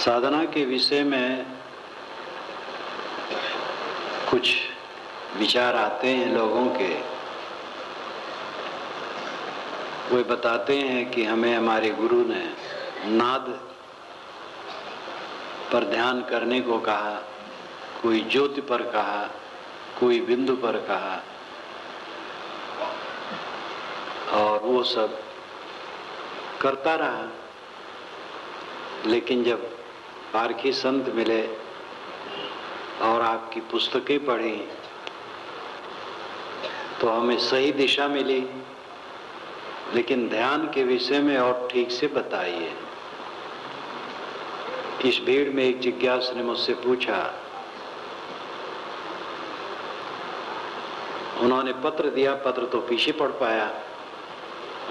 साधना के विषय में कुछ विचार आते हैं लोगों के। वे बताते हैं कि हमें हमारे गुरु ने नाद पर ध्यान करने को कहा, कोई ज्योति पर कहा, कोई बिंदु पर कहा, और वो सब करता रहा। लेकिन जब पारखी संत मिले और आपकी पुस्तकें पढ़ी तो हमें सही दिशा मिली। लेकिन ध्यान के विषय में और ठीक से बताइए। इस भीड़ में एक जिज्ञासु ने मुझसे पूछा, उन्होंने पत्र दिया, पत्र तो पीछे पढ़ पाया।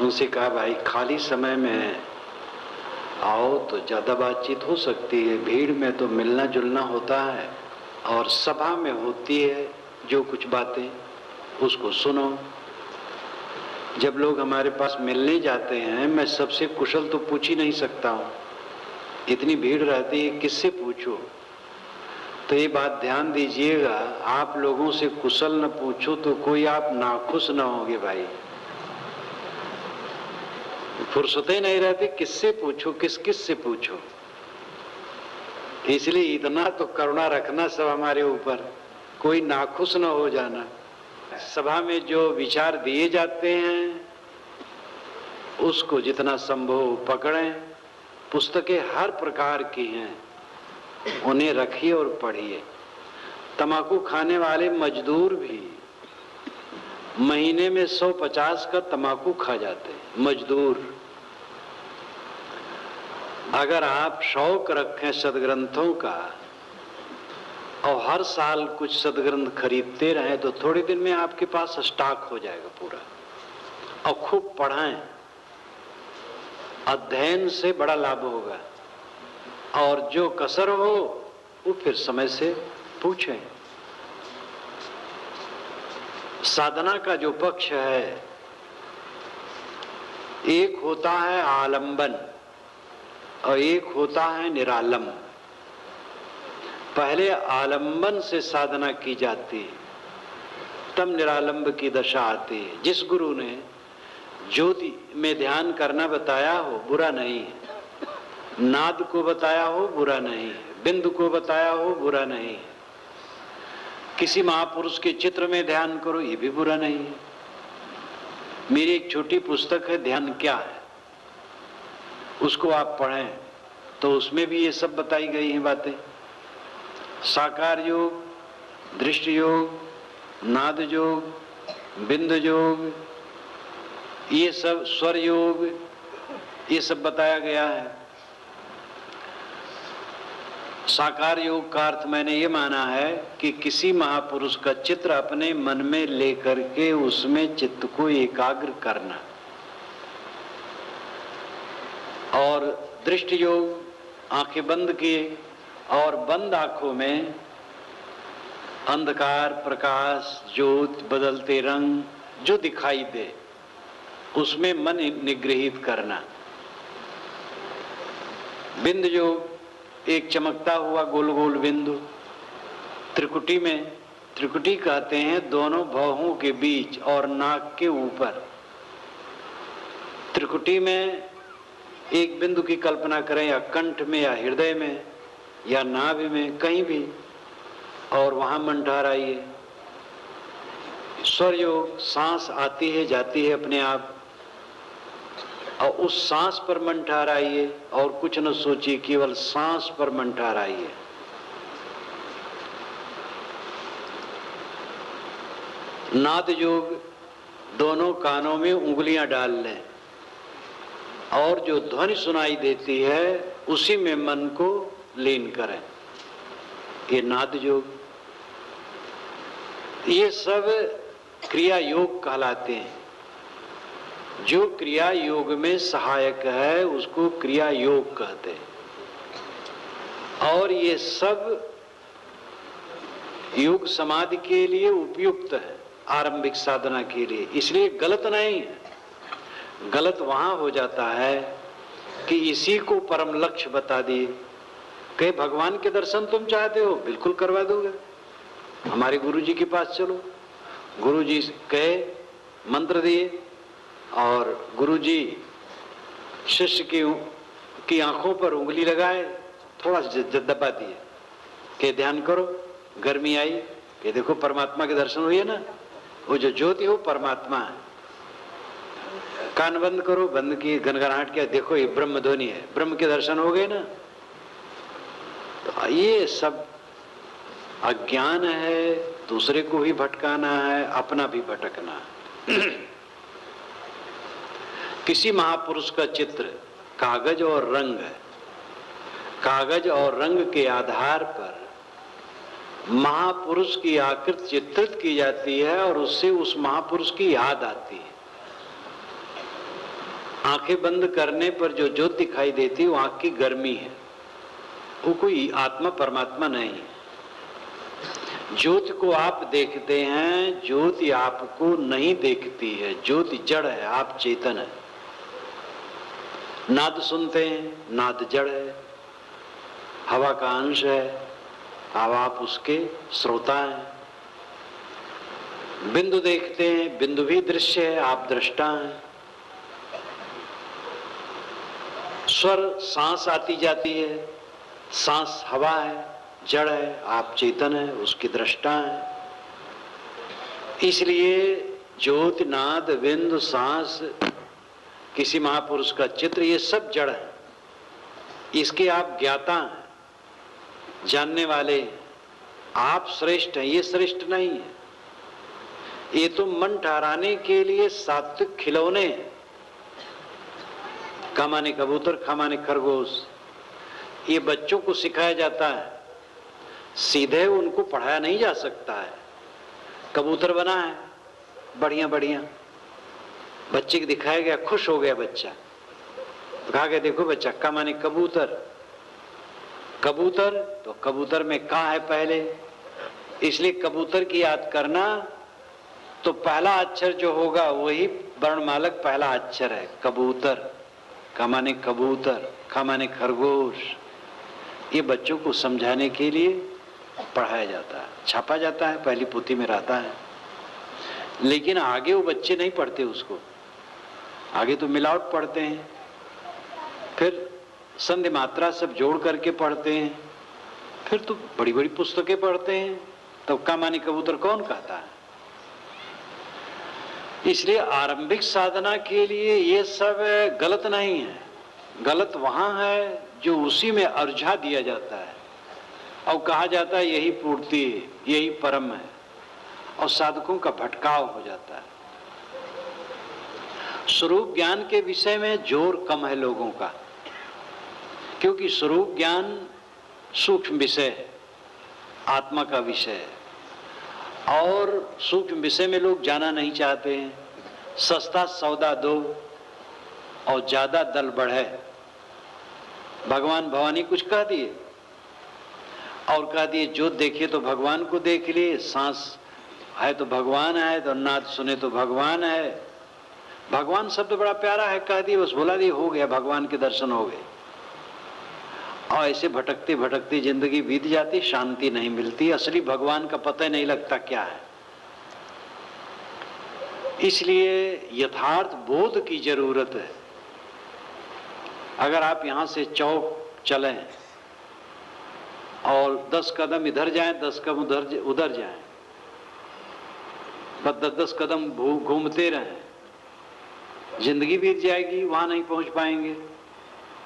उनसे कहा, भाई खाली समय में आओ तो ज़्यादा बातचीत हो सकती है, भीड़ में तो मिलना जुलना होता है, और सभा में होती है जो कुछ बातें उसको सुनो। जब लोग हमारे पास मिलने जाते हैं, मैं सबसे कुशल तो पूछ ही नहीं सकता हूँ, इतनी भीड़ रहती है, किससे पूछो। तो ये बात ध्यान दीजिएगा, आप लोगों से कुशल न पूछो तो कोई आप नाखुश न होगे भाई। फुर्सतें नहीं रहती, किससे पूछो, किस किस से पूछो। इसलिए इतना तो करुणा रखना सब हमारे ऊपर, कोई नाखुश न हो जाना। सभा में जो विचार दिए जाते हैं उसको जितना संभव पकड़ें। पुस्तकें हर प्रकार की हैं, उन्हें रखिए और पढ़िए। तंबाकू खाने वाले मजदूर भी महीने में 150 का तंबाकू खा जाते हैं, मजदूर। अगर आप शौक रखें सदग्रंथों का और हर साल कुछ सदग्रंथ खरीदते रहें तो थोड़े दिन में आपके पास स्टॉक हो जाएगा पूरा। और खूब पढ़ें, अध्ययन से बड़ा लाभ होगा। और जो कसर हो वो फिर समय से पूछें। साधना का जो पक्ष है, एक होता है आलंबन और एक होता है निरालंब। पहले आलंबन से साधना की जाती है, तब निरालंब की दशा आती है। जिस गुरु ने ज्योति में ध्यान करना बताया हो बुरा नहीं है, नाद को बताया हो बुरा नहीं है, बिंदु को बताया हो बुरा नहीं है, किसी महापुरुष के चित्र में ध्यान करो ये भी बुरा नहीं है। मेरी एक छोटी पुस्तक है, ध्यान क्या है, उसको आप पढ़ें तो उसमें भी ये सब बताई गई हैं बातें। साकार योग, दृष्टि योग, नाद योग, बिंदु योग, ये सब स्वर योग, ये सब बताया गया है। साकार योग का अर्थ मैंने ये माना है कि किसी महापुरुष का चित्र अपने मन में लेकर के उसमें चित्त को एकाग्र करना। और दृष्टि योग, आंखें बंद किए और बंद आंखों में अंधकार, प्रकाश, ज्योत, बदलते रंग जो दिखाई दे उसमें मन निग्रहित करना। बिंदु योग, एक चमकता हुआ गोल गोल बिंदु। त्रिकुटी में, त्रिकुटी कहते हैं दोनों भौहों के बीच और नाक के ऊपर। त्रिकुटी में एक बिंदु की कल्पना करें, या कंठ में या हृदय में या नाभि में, कहीं भी, और वहां मन ठहराइए। स्वर योग, सांस आती है जाती है अपने आप, और उस सांस पर मन ठहराइए और कुछ न सोचिए, केवल सांस पर मन ठहराइए। नाद योग, दोनों कानों में उंगलियां डाल लें और जो ध्वनि सुनाई देती है उसी में मन को लीन करें, ये नाद योग। ये सब क्रिया योग कहलाते हैं। जो क्रिया योग में सहायक है उसको क्रिया योग कहते हैं। और ये सब योग समाधि के लिए उपयुक्त है, आरंभिक साधना के लिए, इसलिए गलत नहीं है। गलत वहां हो जाता है कि इसी को परम लक्ष्य बता दिए कहे भगवान के दर्शन तुम चाहते हो, बिल्कुल करवा दोगे, हमारे गुरुजी के पास चलो। गुरुजी कहे, मंत्र दिए और गुरुजी शिष्य की आंखों पर उंगली लगाए, थोड़ा सा दबा दिए कि ध्यान करो। गर्मी आई कि देखो परमात्मा के दर्शन हुए ना, वो जो ज्योति हो परमात्मा है। कान बंद करो, बंद किए, गनगनाहट किया, देखो ये ब्रह्म ध्वनि है, ब्रह्म के दर्शन हो गए ना। तो ये सब अज्ञान है, दूसरे को भी भटकाना है, अपना भी भटकना है। किसी महापुरुष का चित्र कागज और रंग है, कागज और रंग के आधार पर महापुरुष की आकृति चित्रित की जाती है और उससे उस महापुरुष की याद आती है। आंखें बंद करने पर जो ज्योत दिखाई देती है वो आंख की गर्मी है, वो कोई आत्मा परमात्मा नहीं है। ज्योति को आप देखते हैं, ज्योति आपको नहीं देखती है। ज्योति जड़ है, आप चेतन है। नाद सुनते हैं, नाद जड़ है, हवा का अंश है, अब आप उसके श्रोता हैं। बिंदु देखते हैं, बिंदु भी दृश्य है, आप दृष्टा हैं। स्वर सांस आती जाती है, सांस हवा है, जड़ है, आप चेतन है, उसकी दृष्टा है। इसलिए ज्योति, नाद, बिंदु, सांस, किसी महापुरुष का चित्र, ये सब जड़ है। इसके आप ज्ञाता हैं, जानने वाले, आप श्रेष्ठ हैं, ये श्रेष्ठ नहीं है। ये तो मन ठहराने के लिए सात्विक खिलौने हैं। कमाने कबूतर, खामाने खरगोश, ये बच्चों को सिखाया जाता है, सीधे उनको पढ़ाया नहीं जा सकता है। कबूतर बना है बढ़िया बढ़िया, बच्चे को दिखाया गया, खुश हो गया बच्चा, तो कहा गया देखो बच्चा कमाने कबूतर, कबूतर तो कबूतर में का है पहले, इसलिए कबूतर की याद करना तो पहला अक्षर जो होगा वही वर्णमालक पहला अक्षर है। कबूतर, कमाने कबूतर, खामाने खरगोश, ये बच्चों को समझाने के लिए पढ़ाया जाता है, छापा जाता है, पहली पोथी में रहता है। लेकिन आगे वो बच्चे नहीं पढ़ते उसको, आगे तो मिलावट पढ़ते हैं, फिर संधि मात्रा सब जोड़ करके पढ़ते हैं, फिर तो बड़ी बड़ी पुस्तकें पढ़ते हैं, तो कमाने कबूतर कौन कहता है। इसलिए आरंभिक साधना के लिए ये सब गलत नहीं है। गलत वहां है जो उसी में अर्झा दिया जाता है और कहा जाता है यही पूर्ति है, यही परम है, और साधकों का भटकाव हो जाता है। स्वरूप ज्ञान के विषय में जोर कम है लोगों का, क्योंकि स्वरूप ज्ञान सूक्ष्म विषय है, आत्मा का विषय है, और सूक्ष्म विषय में लोग जाना नहीं चाहते हैं। सस्ता सौदा दो और ज्यादा दल बढ़े। भगवान भवानी कुछ कह दिए और कह दिए जो देखे तो भगवान को देख लिए, सांस है तो भगवान है, तो नाद सुने तो भगवान है। भगवान शब्द बड़ा प्यारा है, कह दिए बस बोला दिए, हो गया, भगवान के दर्शन हो गए। और ऐसे भटकती भटकती जिंदगी बीत जाती, शांति नहीं मिलती, असली भगवान का पता नहीं लगता क्या है। इसलिए यथार्थ बोध की जरूरत है। अगर आप यहां से चौक चलें और 10 कदम इधर जाएं, 10 कदम उधर जाएं, बस 10 कदम घूमते रहें, जिंदगी बीत जाएगी, वहां नहीं पहुंच पाएंगे।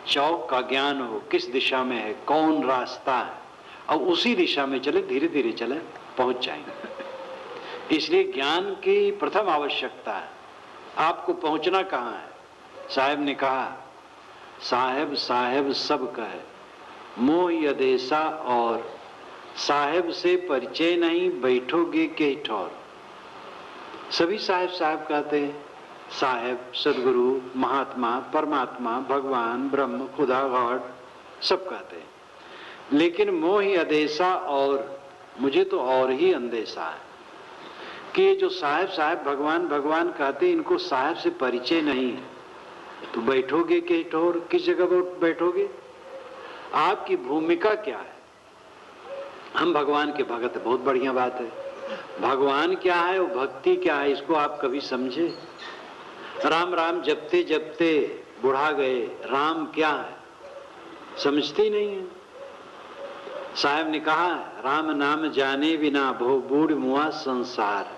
चौक का ज्ञान हो, किस दिशा में है, कौन रास्ता है, और उसी दिशा में चले, धीरे धीरे चले, पहुंच जाएंगे। इसलिए ज्ञान की प्रथम आवश्यकता है। आपको पहुंचना कहाँ है? साहब ने कहा, साहेब साहेब सब कहे, मोह यदेसा, और साहेब से परिचय नहीं, बैठोगे के ठौर। सभी साहेब साहेब कहते हैं, साहेब, सदगुरु, महात्मा, परमात्मा, भगवान, ब्रह्म, खुदा, गॉड, सब कहते हैं। लेकिन मोह ही अंदेशा, और मुझे तो और ही अंदेशा है कि ये जो साहेब साहेब भगवान भगवान कहते, इनको साहेब से परिचय नहीं है। तो बैठोगे के ठोर, किस जगह बैठोगे? आपकी भूमिका क्या है? हम भगवान के भगत है, बहुत बढ़िया बात है। भगवान क्या है, वो भक्ति क्या है, इसको आप कभी समझे? राम राम जपते जपते बुढ़ा गए, राम क्या है समझते ही नहीं है। साहब ने कहा, राम नाम जाने बिना भो बूढ़ मुआ संसार,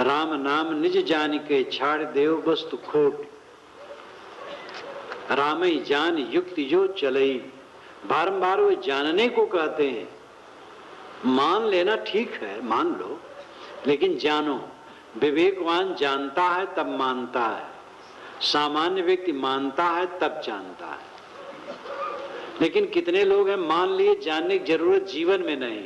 राम नाम निज जान के छाड़ देव वस्तु खोट, राम ही जान युक्ति जो चलई। बारंबार वो जानने को कहते हैं। मान लेना ठीक है, मान लो, लेकिन जानो। विवेकवान जानता है तब मानता है, सामान्य व्यक्ति मानता है तब जानता है। लेकिन कितने लोग हैं मान लिए, जानने की जरूरत जीवन में नहीं।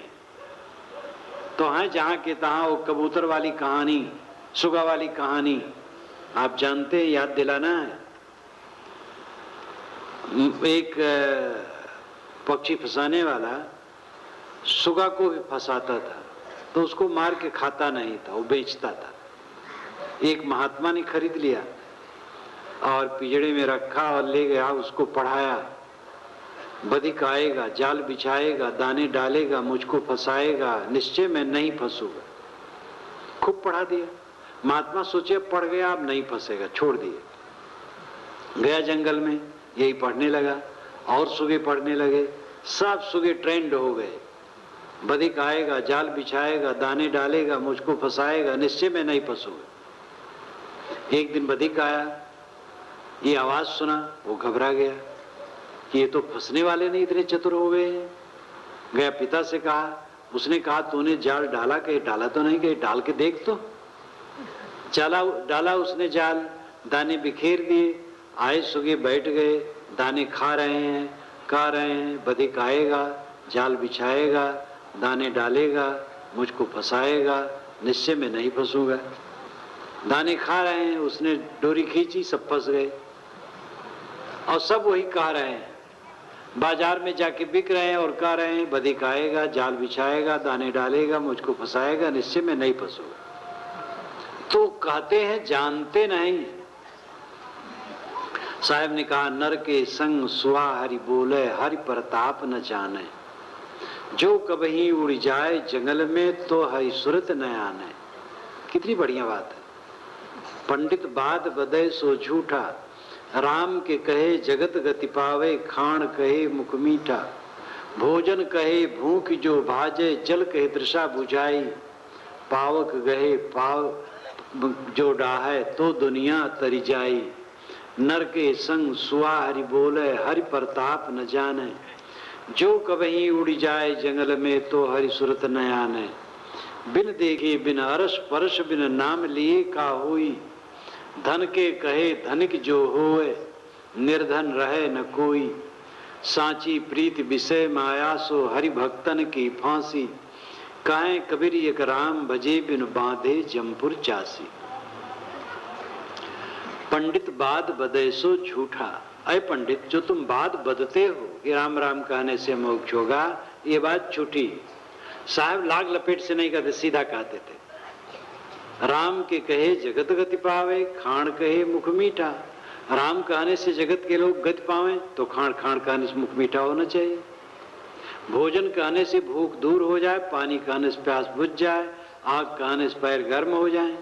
तो है जहां के तहां वो कबूतर वाली कहानी, सुगा वाली कहानी आप जानते हैं, याद दिलाना है। एक पक्षी फंसाने वाला सुगा को भी फंसाता था, तो उसको मार के खाता नहीं था, वो बेचता था। एक महात्मा ने खरीद लिया और पिंजड़े में रखा और ले गया, उसको पढ़ाया, बधिक आएगा, जाल बिछाएगा, दाने डालेगा, मुझको फंसाएगा, निश्चय मैं नहीं फंसूंगा। खूब पढ़ा दिया। महात्मा सोचे पढ़ गया अब नहीं फंसेगा, छोड़ दिए। गया जंगल में, यही पढ़ने लगा और सुगे पढ़ने लगे। सब सुगे ट्रेंड हो गए, बधिक आएगा, जाल बिछाएगा, दाने डालेगा, मुझको फंसाएगा, निश्चय मैं नहीं फंसूंगा। एक दिन बधिक आया, ये आवाज सुना, वो घबरा गया कि ये तो फंसने वाले नहीं इतने चतुर हो गए हैं। गया पिता से कहा, उसने कहा तूने जाल डाला, कहीं डाला तो नहीं, कहीं डाल के देख तो। चला, डाला उसने जाल, दाने बिखेर दिए, आए सुगे बैठ गए, दाने खा रहे हैं, बधिक आएगा, जाल बिछाएगा, दाने डालेगा, मुझको फंसाएगा, निश्चय में नहीं फंसूंगा। दाने खा रहे हैं, उसने डोरी खींची, सब फंस गए और सब वही कह रहे हैं। बाजार में जाके बिक रहे हैं और कह रहे हैं बधिक आएगा, जाल बिछाएगा, दाने डालेगा, मुझको फंसाएगा, निश्चय में नहीं फंसूंगा। तो कहते हैं जानते नहीं। साहब ने कहा, नर के संग सुआ हरि बोले, हरि प्रताप न जाने, जो कभी उड़ जाए जंगल में तो हरि सुरत न आने। कितनी बढ़िया बात है। पंडित बात बदय सो झूठा, राम के कहे जगत गति पावे, खान कहे मुख मीठा, भोजन कहे भूख जो भाजे, जल कहे तृषा बुझाई, पावक गहे पाव जो डाहे तो दुनिया तरी जाई, नर के संग सुआ हरि बोले, हरि प्रताप न जाने, जो कभी उड़ जाए जंगल में तो हरि सुरत न आने, बिन देखे बिन अरस परस बिन नाम लिए का होई, धन के कहे धनिक जो होए, निर्धन रहे न कोई, सांची प्रीत विषय माया सो हरि भक्तन की फांसी, काहे कबीर एक राम भजे बिन बांधे जमपुर चासी। पंडित बात बदे सो झूठा, अय पंडित जो तुम बात बदते हो कि राम राम कहने से मोक्ष होगा, ये बात झूठी। साहब लाग लपेट से नहीं कहते, सीधा कहते थे। राम के कहे जगत गति पावे, खान कहे मुख मीठा। राम कहने से जगत के लोग गति पावे तो खान कहने से मुख मीठा होना चाहिए। भोजन कहने से भूख दूर हो जाए, पानी कहने से प्यास बुझ जाए, आग कहने से पैर गर्म हो जाए।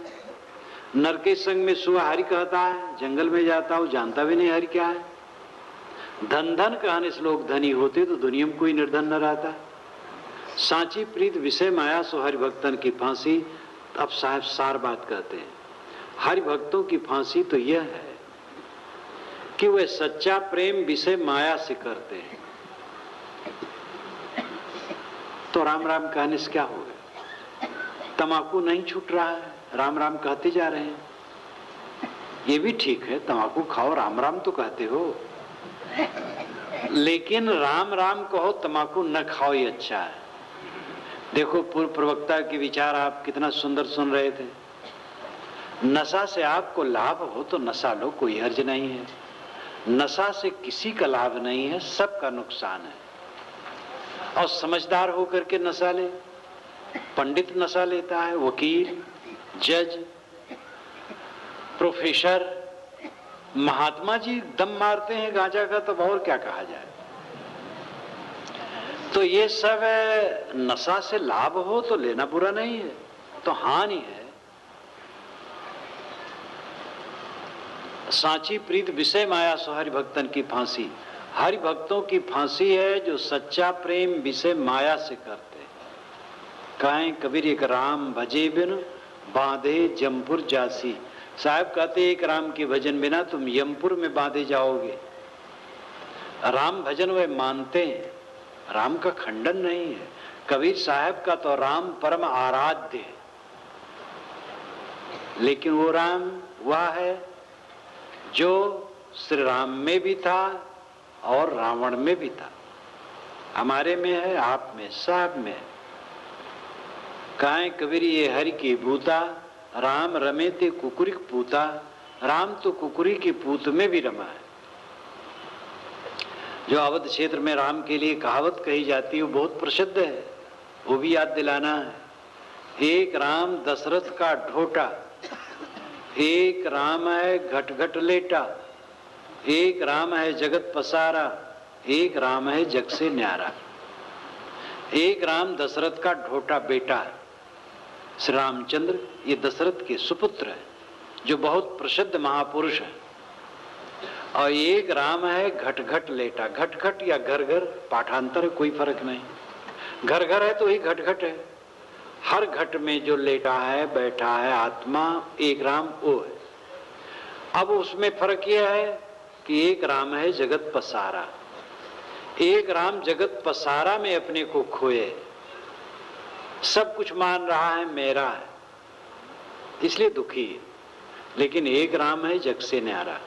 नर के संग में सुआ हरि कहता है, जंगल में जाता हूं जानता भी नहीं हरि क्या है। धन धन कहने से लोग धनी होते तो दुनिया में कोई निर्धन न रहता। सांची प्रीत विषय माया सो हरि भक्तन की फांसी। अब साहब सार बात कहते हैं, हरि भक्तों की फांसी तो यह है कि वे सच्चा प्रेम विषय माया से करते हैं। तो राम राम कहने से क्या होगा? तंबाकू नहीं छूट रहा है, राम राम कहते जा रहे हैं। ये भी ठीक है, तंबाकू खाओ, राम राम तो कहते हो, लेकिन राम राम कहो तंबाकू न खाओ ये अच्छा है। देखो पूर्व प्रवक्ता के विचार आप कितना सुंदर सुन रहे थे। नशा से आपको लाभ हो तो नशा लो, कोई हर्ज नहीं है। नशा से किसी का लाभ नहीं है, सबका नुकसान है। और समझदार होकर के नशा ले। पंडित नशा लेता है, वकील, जज, प्रोफेसर, महात्मा जी दम मारते हैं गांजा का, तब और क्या कहा जाए। तो ये सब नशा से लाभ हो तो लेना बुरा नहीं है, तो हानि है। सांची प्रीत विषय माया सो हरि भक्तन की फांसी। हरि भक्तों की फांसी है जो सच्चा प्रेम विषय माया से करते। काहे कबीर एक राम भजे बिन बांधे जमपुर जासी। साहब कहते एक राम के भजन बिना तुम यमपुर में बांधे जाओगे। राम भजन वे मानते हैं, राम का खंडन नहीं है। कबीर साहब का तो राम परम आराध्य है, लेकिन वो राम वह है जो श्री राम में भी था और रावण में भी था, हमारे में है, आप में, सब में। काहे कबीर ये हरि की भूता, राम रमे ते कुकुरी पूता। राम तो कुकुरी की पूत में भी रमा है। जो अवध क्षेत्र में राम के लिए कहावत कही जाती है वो बहुत प्रसिद्ध है, वो भी याद दिलाना है। एक राम दशरथ का ढोटा, एक राम है घट घट लेटा, एक राम है जगत पसारा, एक राम है जग से न्यारा। एक राम दशरथ का ढोटा बेटा श्री रामचंद्र, ये दशरथ के सुपुत्र है जो बहुत प्रसिद्ध महापुरुष है। और एक राम है घट घट लेटा। घट घट या घर घर पाठांतर है, कोई फर्क नहीं। घर घर है तो ही घट घट है। हर घट में जो लेटा है बैठा है आत्मा, एक राम वो है। अब उसमें फर्क यह है कि एक राम है जगत पसारा। एक राम जगत पसारा में अपने को खोए, सब कुछ मान रहा है मेरा है, इसलिए दुखी है। लेकिन एक राम है जग से न्यारा।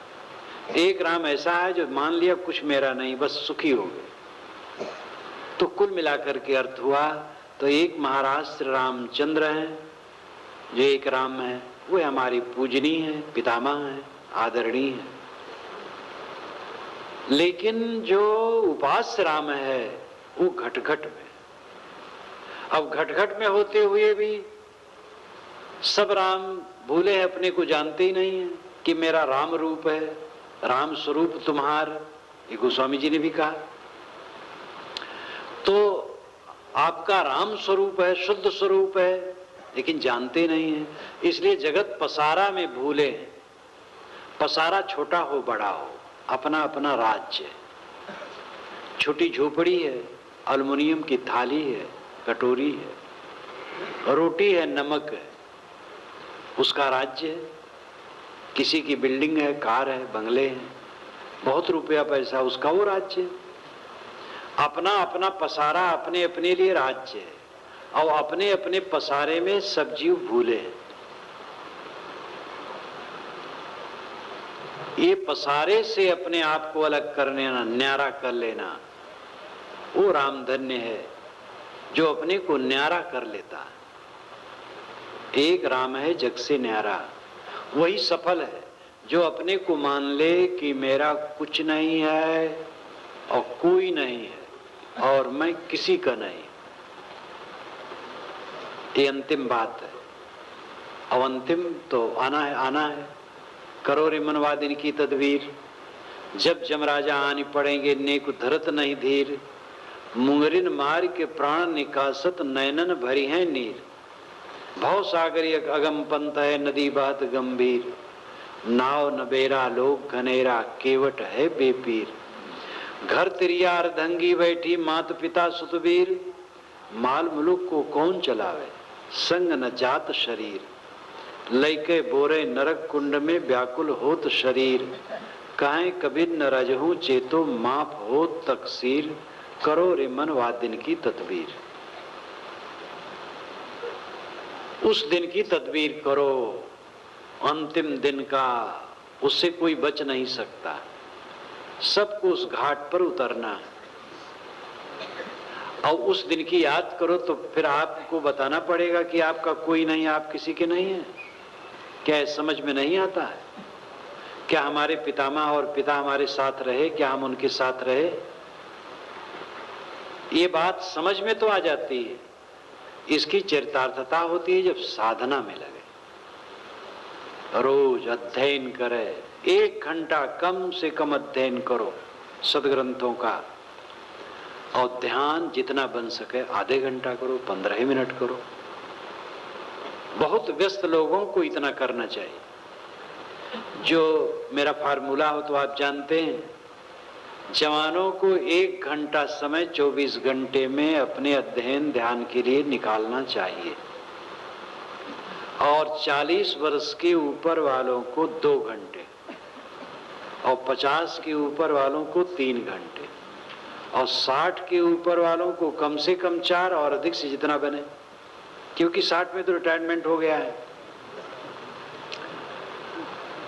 एक राम ऐसा है जो मान लिया कुछ मेरा नहीं, बस सुखी हो गए। तो कुल मिलाकर के अर्थ हुआ तो एक महाराज श्री रामचंद्र हैं जो एक राम है, वो हमारी पूजनीय है, पितामह है, आदरणीय है। लेकिन जो उपास्य राम है वो घट घट में। अब घट घट में होते हुए भी सब राम भूले हैं, अपने को जानते ही नहीं है कि मेरा राम रूप है, राम स्वरूप तुम्हार, ये गोस्वामी जी ने भी कहा। तो आपका राम स्वरूप है, शुद्ध स्वरूप है, लेकिन जानते नहीं है। इसलिए जगत पसारा में भूले। पसारा छोटा हो बड़ा हो, अपना अपना राज्य। छोटी झोपड़ी है, एल्युमिनियम की थाली है, कटोरी है, रोटी है, नमक है, उसका राज्य है। किसी की बिल्डिंग है, कार है, बंगले हैं, बहुत रुपया पैसा, उसका वो राज्य है। अपना अपना पसारा अपने अपने लिए राज्य है, और अपने अपने पसारे में सब जीव भूले हैं। ये पसारे से अपने आप को अलग करने ना, न्यारा कर लेना, वो राम धन्य है जो अपने को न्यारा कर लेता है। एक राम है जग से न्यारा, वही सफल है जो अपने को मान ले कि मेरा कुछ नहीं है और कोई नहीं है और मैं किसी का नहीं। ये अंतिम बात है। अब अंतिम तो आना है, आना है। करो रे मनवादिन की तदबीर, जब जमराजा आनी पड़ेंगे नेक धरत नहीं धीर। मुंगरिन मार के प्राण निकासत नयनन भरी है नीर। भव सागर अगम पंथ है नदी बात गंभीर। नाव नबेरा लोग घनेरा केवट है बेपीर। घर तिरिया अर्धंगी बैठी मात पिता सुतबीर। माल मुलुक को कौन चलावे संग न जात शरीर। लैके बोरे नरक कुंड में व्याकुल होत शरीर। काहे कबीर न रजहू चेतो माप होत तकसीर। करो रे मनवादिन की तदबीर। उस दिन की तदबीर करो, अंतिम दिन का, उससे कोई बच नहीं सकता। सबको उस घाट पर उतरना है और उस दिन की याद करो तो फिर आपको बताना पड़ेगा कि आपका कोई नहीं, आप किसी के नहीं है। क्या समझ में नहीं आता है? क्या हमारे पितामह और पिता हमारे साथ रहे, क्या हम उनके साथ रहे? ये बात समझ में तो आ जाती है, इसकी चरितार्थता होती है जब साधना में लगे, रोज अध्ययन करे। 1 घंटा कम से कम अध्ययन करो सदग्रंथों का, और ध्यान जितना बन सके आधे घंटा करो, 15 मिनट करो। बहुत व्यस्त लोगों को इतना करना चाहिए। जो मेरा फार्मूला हो तो आप जानते हैं, जवानों को 1 घंटा समय 24 घंटे में अपने अध्ययन ध्यान के लिए निकालना चाहिए, और 40 वर्ष के ऊपर वालों को 2 घंटे, और 50 के ऊपर वालों को 3 घंटे, और 60 के ऊपर वालों को कम से कम 4 और अधिक से जितना बने, क्योंकि 60 में तो रिटायरमेंट हो गया है।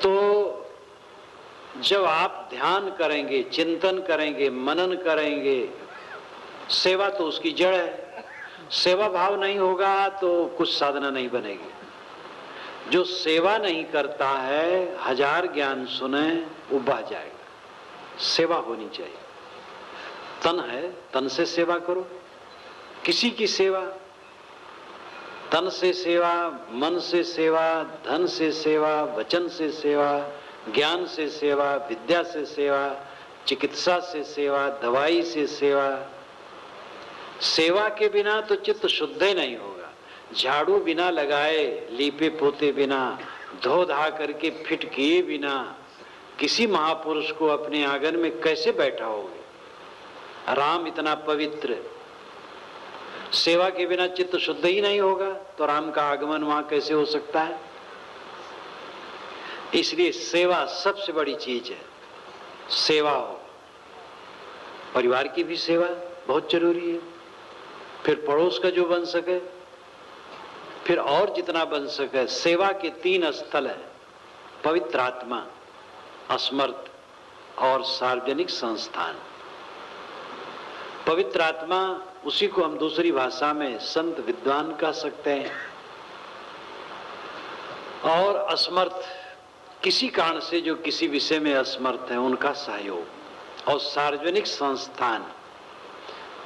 तो जब आप ध्यान करेंगे, चिंतन करेंगे, मनन करेंगे, सेवा तो उसकी जड़ है। सेवा भाव नहीं होगा तो कुछ साधना नहीं बनेगी। जो सेवा नहीं करता है, 1000 ज्ञान सुने वो बह जाएगा। सेवा होनी चाहिए। तन है, तन से सेवा करो, किसी की सेवा, तन से सेवा, मन से सेवा, धन से सेवा, वचन से सेवा, ज्ञान से सेवा, विद्या से सेवा, चिकित्सा से सेवा, दवाई से सेवा। सेवा के बिना तो चित्त शुद्ध ही नहीं होगा। झाड़ू बिना लगाए, लीपे पोते बिना, धो धा करके फिट किए बिना किसी महापुरुष को अपने आंगन में कैसे बैठाओगे? राम इतना पवित्र, सेवा के बिना चित्त शुद्ध ही नहीं होगा तो राम का आगमन वहां कैसे हो सकता है? इसलिए सेवा सबसे बड़ी चीज है। सेवा हो, परिवार की भी सेवा बहुत जरूरी है, फिर पड़ोस का जो बन सके, फिर और जितना बन सके। सेवा के 3 स्थल है, पवित्र आत्मा, असमर्थ और सार्वजनिक संस्थान। पवित्र आत्मा, उसी को हम दूसरी भाषा में संत विद्वान कह सकते हैं, और असमर्थ, किसी कारण से जो किसी विषय में असमर्थ है उनका सहयोग। और सार्वजनिक संस्थान,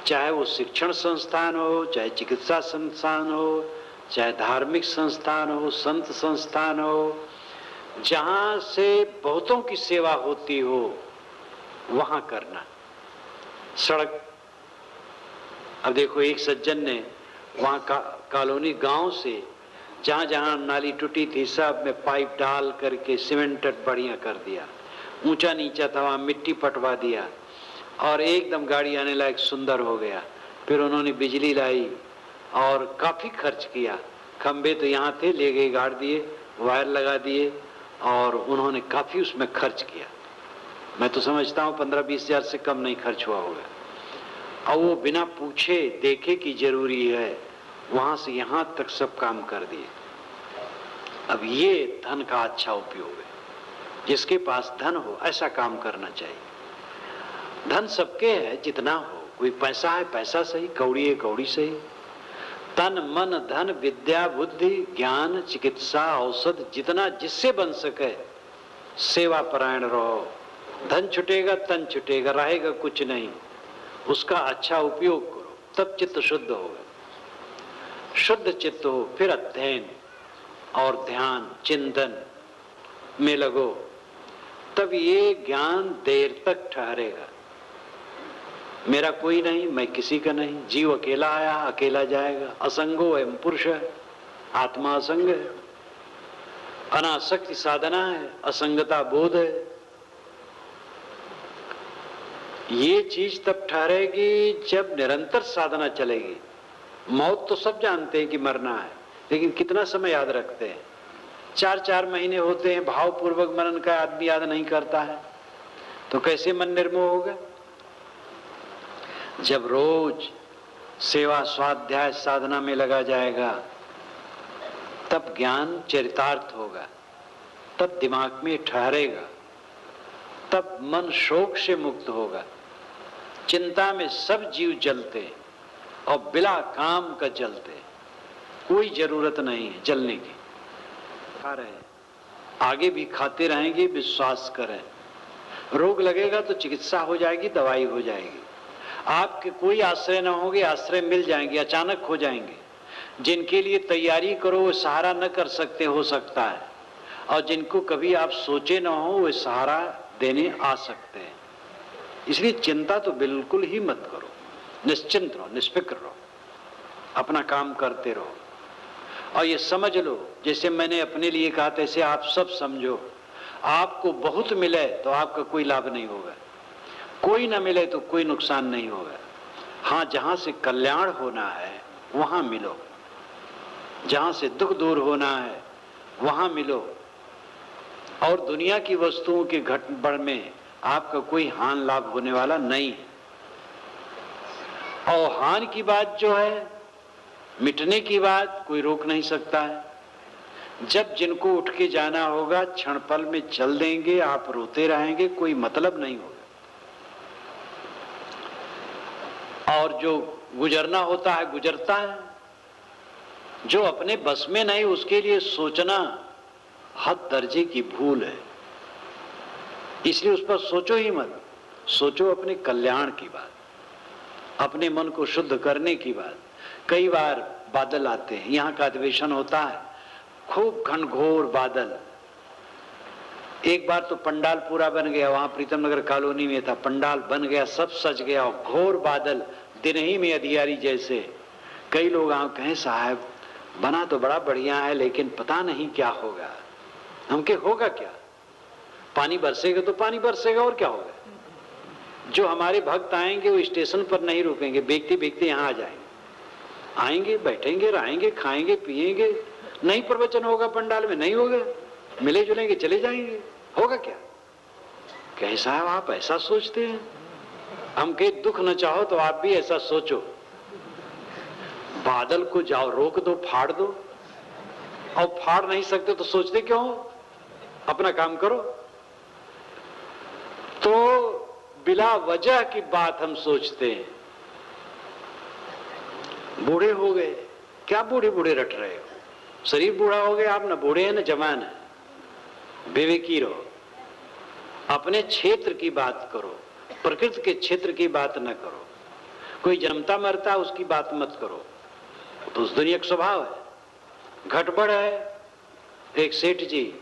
चाहे वो शिक्षण संस्थान हो, चाहे चिकित्सा संस्थान हो, चाहे धार्मिक संस्थान हो, संत संस्थान हो, जहां से बहुतों की सेवा होती हो वहां करना। सड़क, अब देखो एक सज्जन ने वहां कॉलोनी गांव से जहां जहां नाली टूटी थी सब में पाइप डाल करके सीमेंटेड बढ़िया कर दिया, ऊंचा नीचा था वहां मिट्टी पटवा दिया और एकदम गाड़ी आने लायक सुंदर हो गया। फिर उन्होंने बिजली लाई और काफी खर्च किया। खंबे तो यहाँ थे, ले गए, गाड़ दिए, वायर लगा दिए और उन्होंने काफी उसमें खर्च किया। मैं तो समझता हूँ 15-20 हजार से कम नहीं खर्च हुआ होगा। और वो बिना पूछे देखे कि जरूरी है, वहां से यहां तक सब काम कर दिए। अब ये धन का अच्छा उपयोग है। जिसके पास धन हो ऐसा काम करना चाहिए। धन सबके है, जितना हो। कोई पैसा है पैसा सही, कौड़ी है कौड़ी सही। तन मन धन विद्या बुद्धि ज्ञान चिकित्सा औषध, जितना जिससे बन सके सेवा परायण रहो। धन छुटेगा तन छुटेगा, रहेगा कुछ नहीं। उसका अच्छा उपयोग करो, तब चित्त शुद्ध होगा। शुद्ध चित्त हो, फिर अध्ययन और ध्यान चिंतन में लगो, तब ये ज्ञान देर तक ठहरेगा। मेरा कोई नहीं, मैं किसी का नहीं, जीव अकेला आया अकेला जाएगा। असंगो एवं पुरुष है, आत्मा असंग है। अनासक्ति साधना है, असंगता बोध है। ये चीज तब ठहरेगी जब निरंतर साधना चलेगी। मौत तो सब जानते हैं कि मरना है, लेकिन कितना समय याद रखते हैं? 4-4 महीने होते हैं, भावपूर्वक मनन का आदमी याद नहीं करता है, तो कैसे मन निर्मोह होगा? जब रोज सेवा स्वाध्याय साधना में लगा जाएगा तब ज्ञान चरितार्थ होगा, तब दिमाग में ठहरेगा, तब मन शोक से मुक्त होगा। चिंता में सब जीव जलते और बिला काम का जलते, कोई जरूरत नहीं है जलने की। खा रहे, आगे भी खाते रहेंगे, विश्वास करें। रोग लगेगा तो चिकित्सा हो जाएगी, दवाई हो जाएगी। आपके कोई आश्रय न होंगे, आश्रय मिल जाएंगे, अचानक हो जाएंगे। जिनके लिए तैयारी करो वो सहारा न कर सकते, हो सकता है, और जिनको कभी आप सोचे न हो वो सहारा देने आ सकते हैं। इसलिए चिंता तो बिल्कुल ही मत करो। निश्चिंत रहो, निष्फिक्र रहो, अपना काम करते रहो। और ये समझ लो, जैसे मैंने अपने लिए कहा तैसे आप सब समझो, आपको बहुत मिले तो आपका कोई लाभ नहीं होगा, कोई ना मिले तो कोई नुकसान नहीं होगा। हाँ, जहां से कल्याण होना है वहां मिलो, जहां से दुख दूर होना है वहां मिलो। और दुनिया की वस्तुओं के घटबढ़ में आपका कोई हानि लाभ होने वाला नहीं है। और हानि की बात जो है, मिटने की बात कोई रोक नहीं सकता है। जब जिनको उठ के जाना होगा क्षण पल में चल देंगे, आप रोते रहेंगे, कोई मतलब नहीं होगा। और जो गुजरना होता है गुजरता है, जो अपने बस में नहीं उसके लिए सोचना हद दर्जे की भूल है। इसलिए उस पर सोचो ही मत, सोचो अपने कल्याण की बात, अपने मन को शुद्ध करने की बात। कई बार बादल आते हैं, यहाँ का अधिवेशन होता है, खूब घनघोर बादल। एक बार तो पंडाल पूरा बन गया, वहां प्रीतम नगर कॉलोनी में था, पंडाल बन गया, सब सज गया, और घोर बादल दिन ही में अधियारी जैसे। कई लोग आओ कहें साहब बना तो बड़ा बढ़िया है लेकिन पता नहीं क्या होगा। हमके होगा क्या, पानी बरसेगा तो पानी बरसेगा और क्या होगा। जो हमारे भक्त आएंगे वो स्टेशन पर नहीं रुकेंगे, बेचते बेचते यहाँ आ जाएंगे, आएंगे बैठेंगे रहेंगे खाएंगे पिएंगे। नहीं प्रवचन होगा पंडाल में, नहीं होगा, मिले जुलेंगे चले जाएंगे, होगा क्या। कहे साहब आप ऐसा सोचते हैं, हम कहे दुख न चाहो तो आप भी ऐसा सोचो। बादल को जाओ रोक दो, फाड़ दो, और फाड़ नहीं सकते तो सोचते क्यों हो, अपना काम करो। तो बिला वजह की बात हम सोचते हैं। बूढ़े हो गए, क्या बूढ़े बूढ़े रट रहे हो, शरीर बूढ़ा हो गया, आप न बूढ़े हैं न जवान है। विवेकी रहो, अपने क्षेत्र की बात करो, प्रकृति के क्षेत्र की बात न करो। कोई जन्मता मरता उसकी बात मत करो, तो उस दुनिया का स्वभाव है, घटबड़ है। एक सेठ जी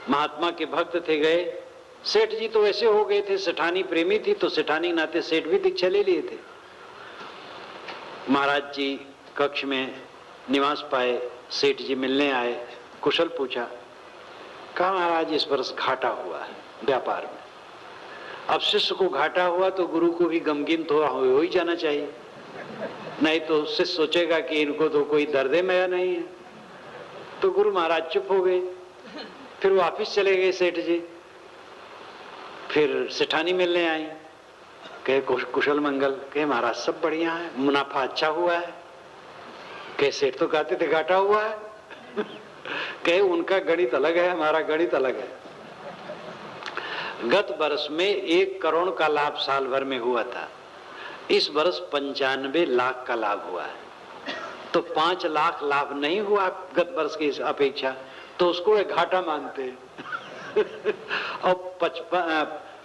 महात्मा के भक्त थे, गए सेठ जी तो ऐसे हो गए थे, सेठानी प्रेमी थी तो सेठानी नाते सेठ भी दीक्षा ले लिए थे। महाराज जी कक्ष में निवास पाए, सेठ जी मिलने आए, कुशल पूछा, कहा महाराज इस वर्ष घाटा हुआ है व्यापार में। अब शिष्य को घाटा हुआ तो गुरु को भी गमगीन थोड़ा हो ही जाना चाहिए, नहीं तो शिष्य सोचेगा कि इनको तो कोई दर्द में नहीं है। तो गुरु महाराज चुप हो गए, फिर वापिस चले गए सेठ जी। फिर सेठानी मिलने आई, कहे कुशल मंगल, कहे महाराज सब बढ़िया है, मुनाफा अच्छा हुआ है। कहे सेठ तो कहते थे घाटा हुआ है। कहे उनका गणित अलग है, हमारा गणित अलग है। गत वर्ष में 1 करोड़ का लाभ साल भर में हुआ था, इस वर्ष 95 लाख का लाभ हुआ है। तो 5 लाख लाभ नहीं हुआ गत वर्ष की अपेक्षा, तो उसको एक घाटा मानते हैं। और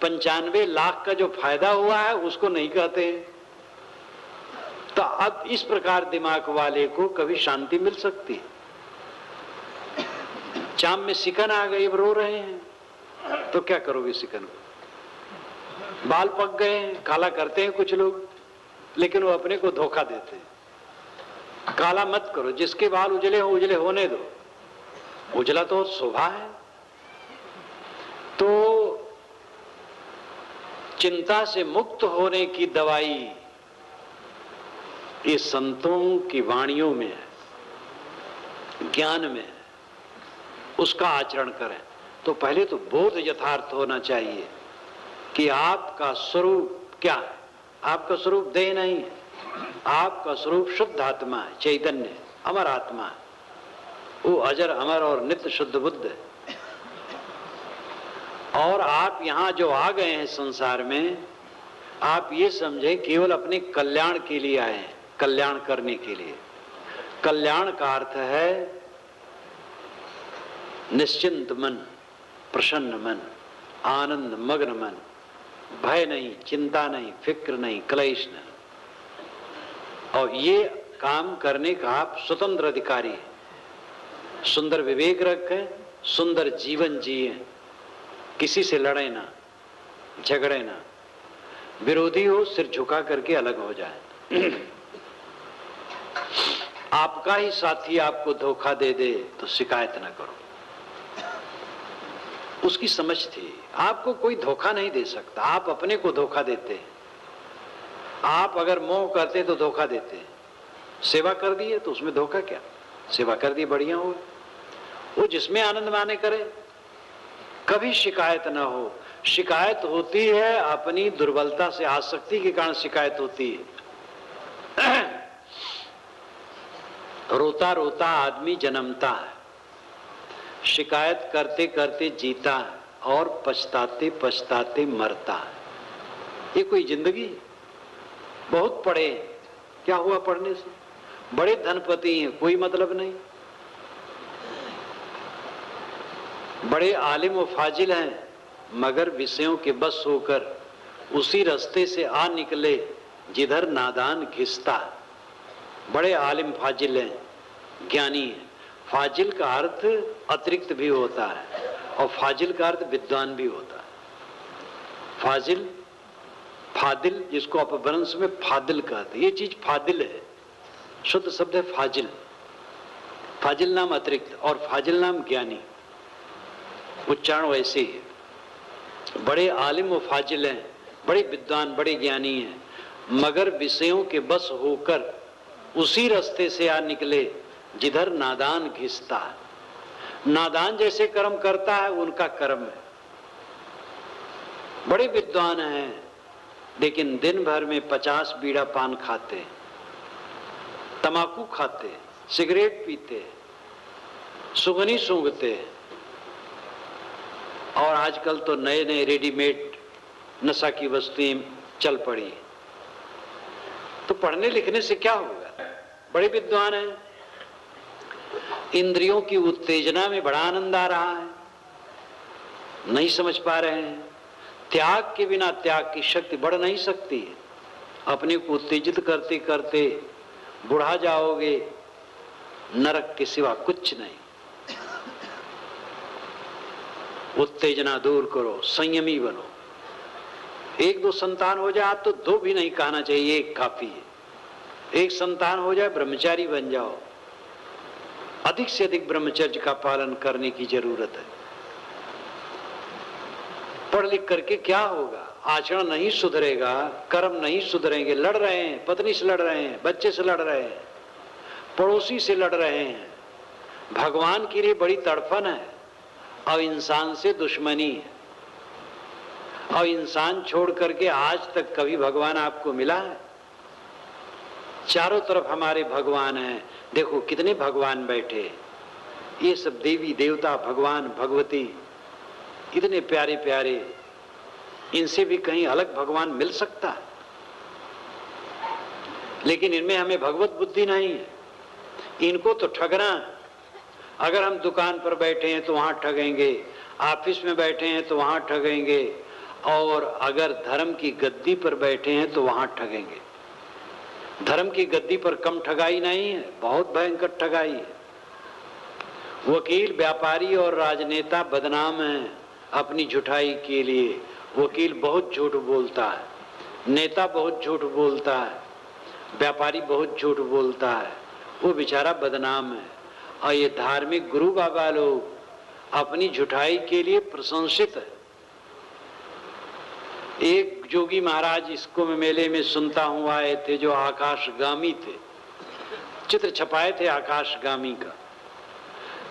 95 लाख का जो फायदा हुआ है उसको नहीं कहते हैं। तो अब इस प्रकार दिमाग वाले को कभी शांति मिल सकती है। चाम में सिकन आ गई, अब रो रहे हैं, तो क्या करोगे सिकन को। बाल पक गए हैं, काला करते हैं कुछ लोग, लेकिन वो अपने को धोखा देते हैं। काला मत करो, जिसके बाल उजले हो उजले होने दो, उजला तो शोभा है। तो चिंता से मुक्त होने की दवाई ये संतों की वाणियों में है, ज्ञान में है, उसका आचरण करें। तो पहले तो बोध यथार्थ होना चाहिए कि आपका स्वरूप क्या है। आपका स्वरूप देह नहीं है, आपका स्वरूप शुद्ध आत्मा है, चैतन्य, अमर आत्मा है। वो अजर अमर और नित्य शुद्ध बुद्ध है। और आप यहां जो आ गए हैं संसार में, आप ये समझें केवल अपने कल्याण के लिए आए हैं, कल्याण करने के लिए। कल्याण का अर्थ है निश्चिंत मन, प्रसन्न मन, आनंद मग्न मन, भय नहीं, चिंता नहीं, फिक्र नहीं, क्लेश नहीं। और ये काम करने का आप स्वतंत्र अधिकारी हैं। सुंदर विवेक रखें, सुंदर जीवन जिए, किसी से लड़े ना, झगड़े ना। विरोधी हो सिर झुका करके अलग हो जाए। आपका ही साथी आपको धोखा दे दे तो शिकायत ना करो। उसकी समझ थी, आपको कोई धोखा नहीं दे सकता, आप अपने को धोखा देते हैं। आप अगर मोह करते तो धोखा देते, सेवा कर दिए तो उसमें धोखा क्या, सेवा कर दी बढ़िया हो, वो जिसमें आनंद माने करे, कभी शिकायत ना हो। शिकायत होती है अपनी दुर्बलता से, आसक्ति के कारण शिकायत होती है। रोता रोता आदमी जन्मता है, शिकायत करते करते जीता है और पछताते पछताते मरता है। ये कोई जिंदगी? बहुत पढ़े, क्या हुआ पढ़ने से? बड़े धनपति हैं, कोई मतलब नहीं। बड़े आलिम व फाजिल हैं, मगर विषयों के बस होकर उसी रास्ते से आ निकले जिधर नादान घिसता। बड़े आलिम फाजिल हैं, ज्ञानी हैं। फाजिल का अर्थ अतिरिक्त भी होता है और फाजिल का अर्थ विद्वान भी होता है। फाजिल, फादिल, जिसको अपभ्रंश में फादिल कहते, ये चीज फादिल है, शुद्ध शब्द है फाजिल। फाजिल नाम अतिरिक्त और फाजिल नाम ज्ञानी, उच्चारण वैसे ही है। बड़े आलिम व फाजिल हैं, बड़े विद्वान, बड़े ज्ञानी हैं, मगर विषयों के बस होकर उसी रास्ते से आ निकले जिधर नादान घिसता है। नादान जैसे कर्म करता है उनका कर्म है। बड़े विद्वान हैं लेकिन दिन भर में 50 बीड़ा पान खाते, तमाकू खाते, सिगरेट पीते, सुगनी सूंघते, और आजकल तो नए नए रेडीमेड नशा की वस्तुएं चल पड़ी। तो पढ़ने लिखने से क्या होगा? बड़े विद्वान हैं, इंद्रियों की उत्तेजना में बड़ा आनंद आ रहा है, नहीं समझ पा रहे हैं। त्याग के बिना त्याग की शक्ति बढ़ नहीं सकती है। अपने को उत्तेजित करते करते बुढ़ा जाओगे, नरक के सिवा कुछ नहीं। उत्तेजना दूर करो, संयमी बनो। एक दो संतान हो जाए, आप तो दो भी नहीं कहना चाहिए, एक काफी है। एक संतान हो जाए, ब्रह्मचारी बन जाओ। अधिक से अधिक ब्रह्मचर्य का पालन करने की जरूरत है। पढ़ लिख करके क्या होगा? आचरण नहीं सुधरेगा, कर्म नहीं सुधरेंगे। लड़ रहे हैं, पत्नी से लड़ रहे हैं, बच्चे से लड़ रहे हैं, पड़ोसी से लड़ रहे हैं, भगवान के लिए बड़ी तड़फन है और इंसान से दुश्मनी है। और इंसान छोड़ करके आज तक कभी भगवान आपको मिला है? चारों तरफ हमारे भगवान हैं। देखो कितने भगवान बैठे, ये सब देवी देवता, भगवान भगवती, इतने प्यारे प्यारे। इनसे भी कहीं अलग भगवान मिल सकता है? लेकिन इनमें हमें भगवत बुद्धि नहीं है। इनको तो ठगना, अगर हम दुकान पर बैठे हैं तो वहां ठगेंगे, ऑफिस में बैठे हैं तो वहां ठगेंगे, और अगर धर्म की गद्दी पर बैठे हैं तो वहां ठगेंगे। धर्म की गद्दी पर कम ठगाई नहीं है, बहुत भयंकर ठगाई है। वकील, व्यापारी और राजनेता बदनाम हैं अपनी झूठाई के लिए। वकील बहुत झूठ बोलता है, नेता बहुत झूठ बोलता है, व्यापारी बहुत झूठ बोलता है, वो बेचारा बदनाम है। और ये धार्मिक गुरु बाबा लोग अपनी झूठाई के लिए प्रशंसित है। एक जोगी महाराज इसको मैं मेले में सुनता हूँ आए थे, जो आकाशगामी थे, चित्र छपाए थे आकाशगामी का।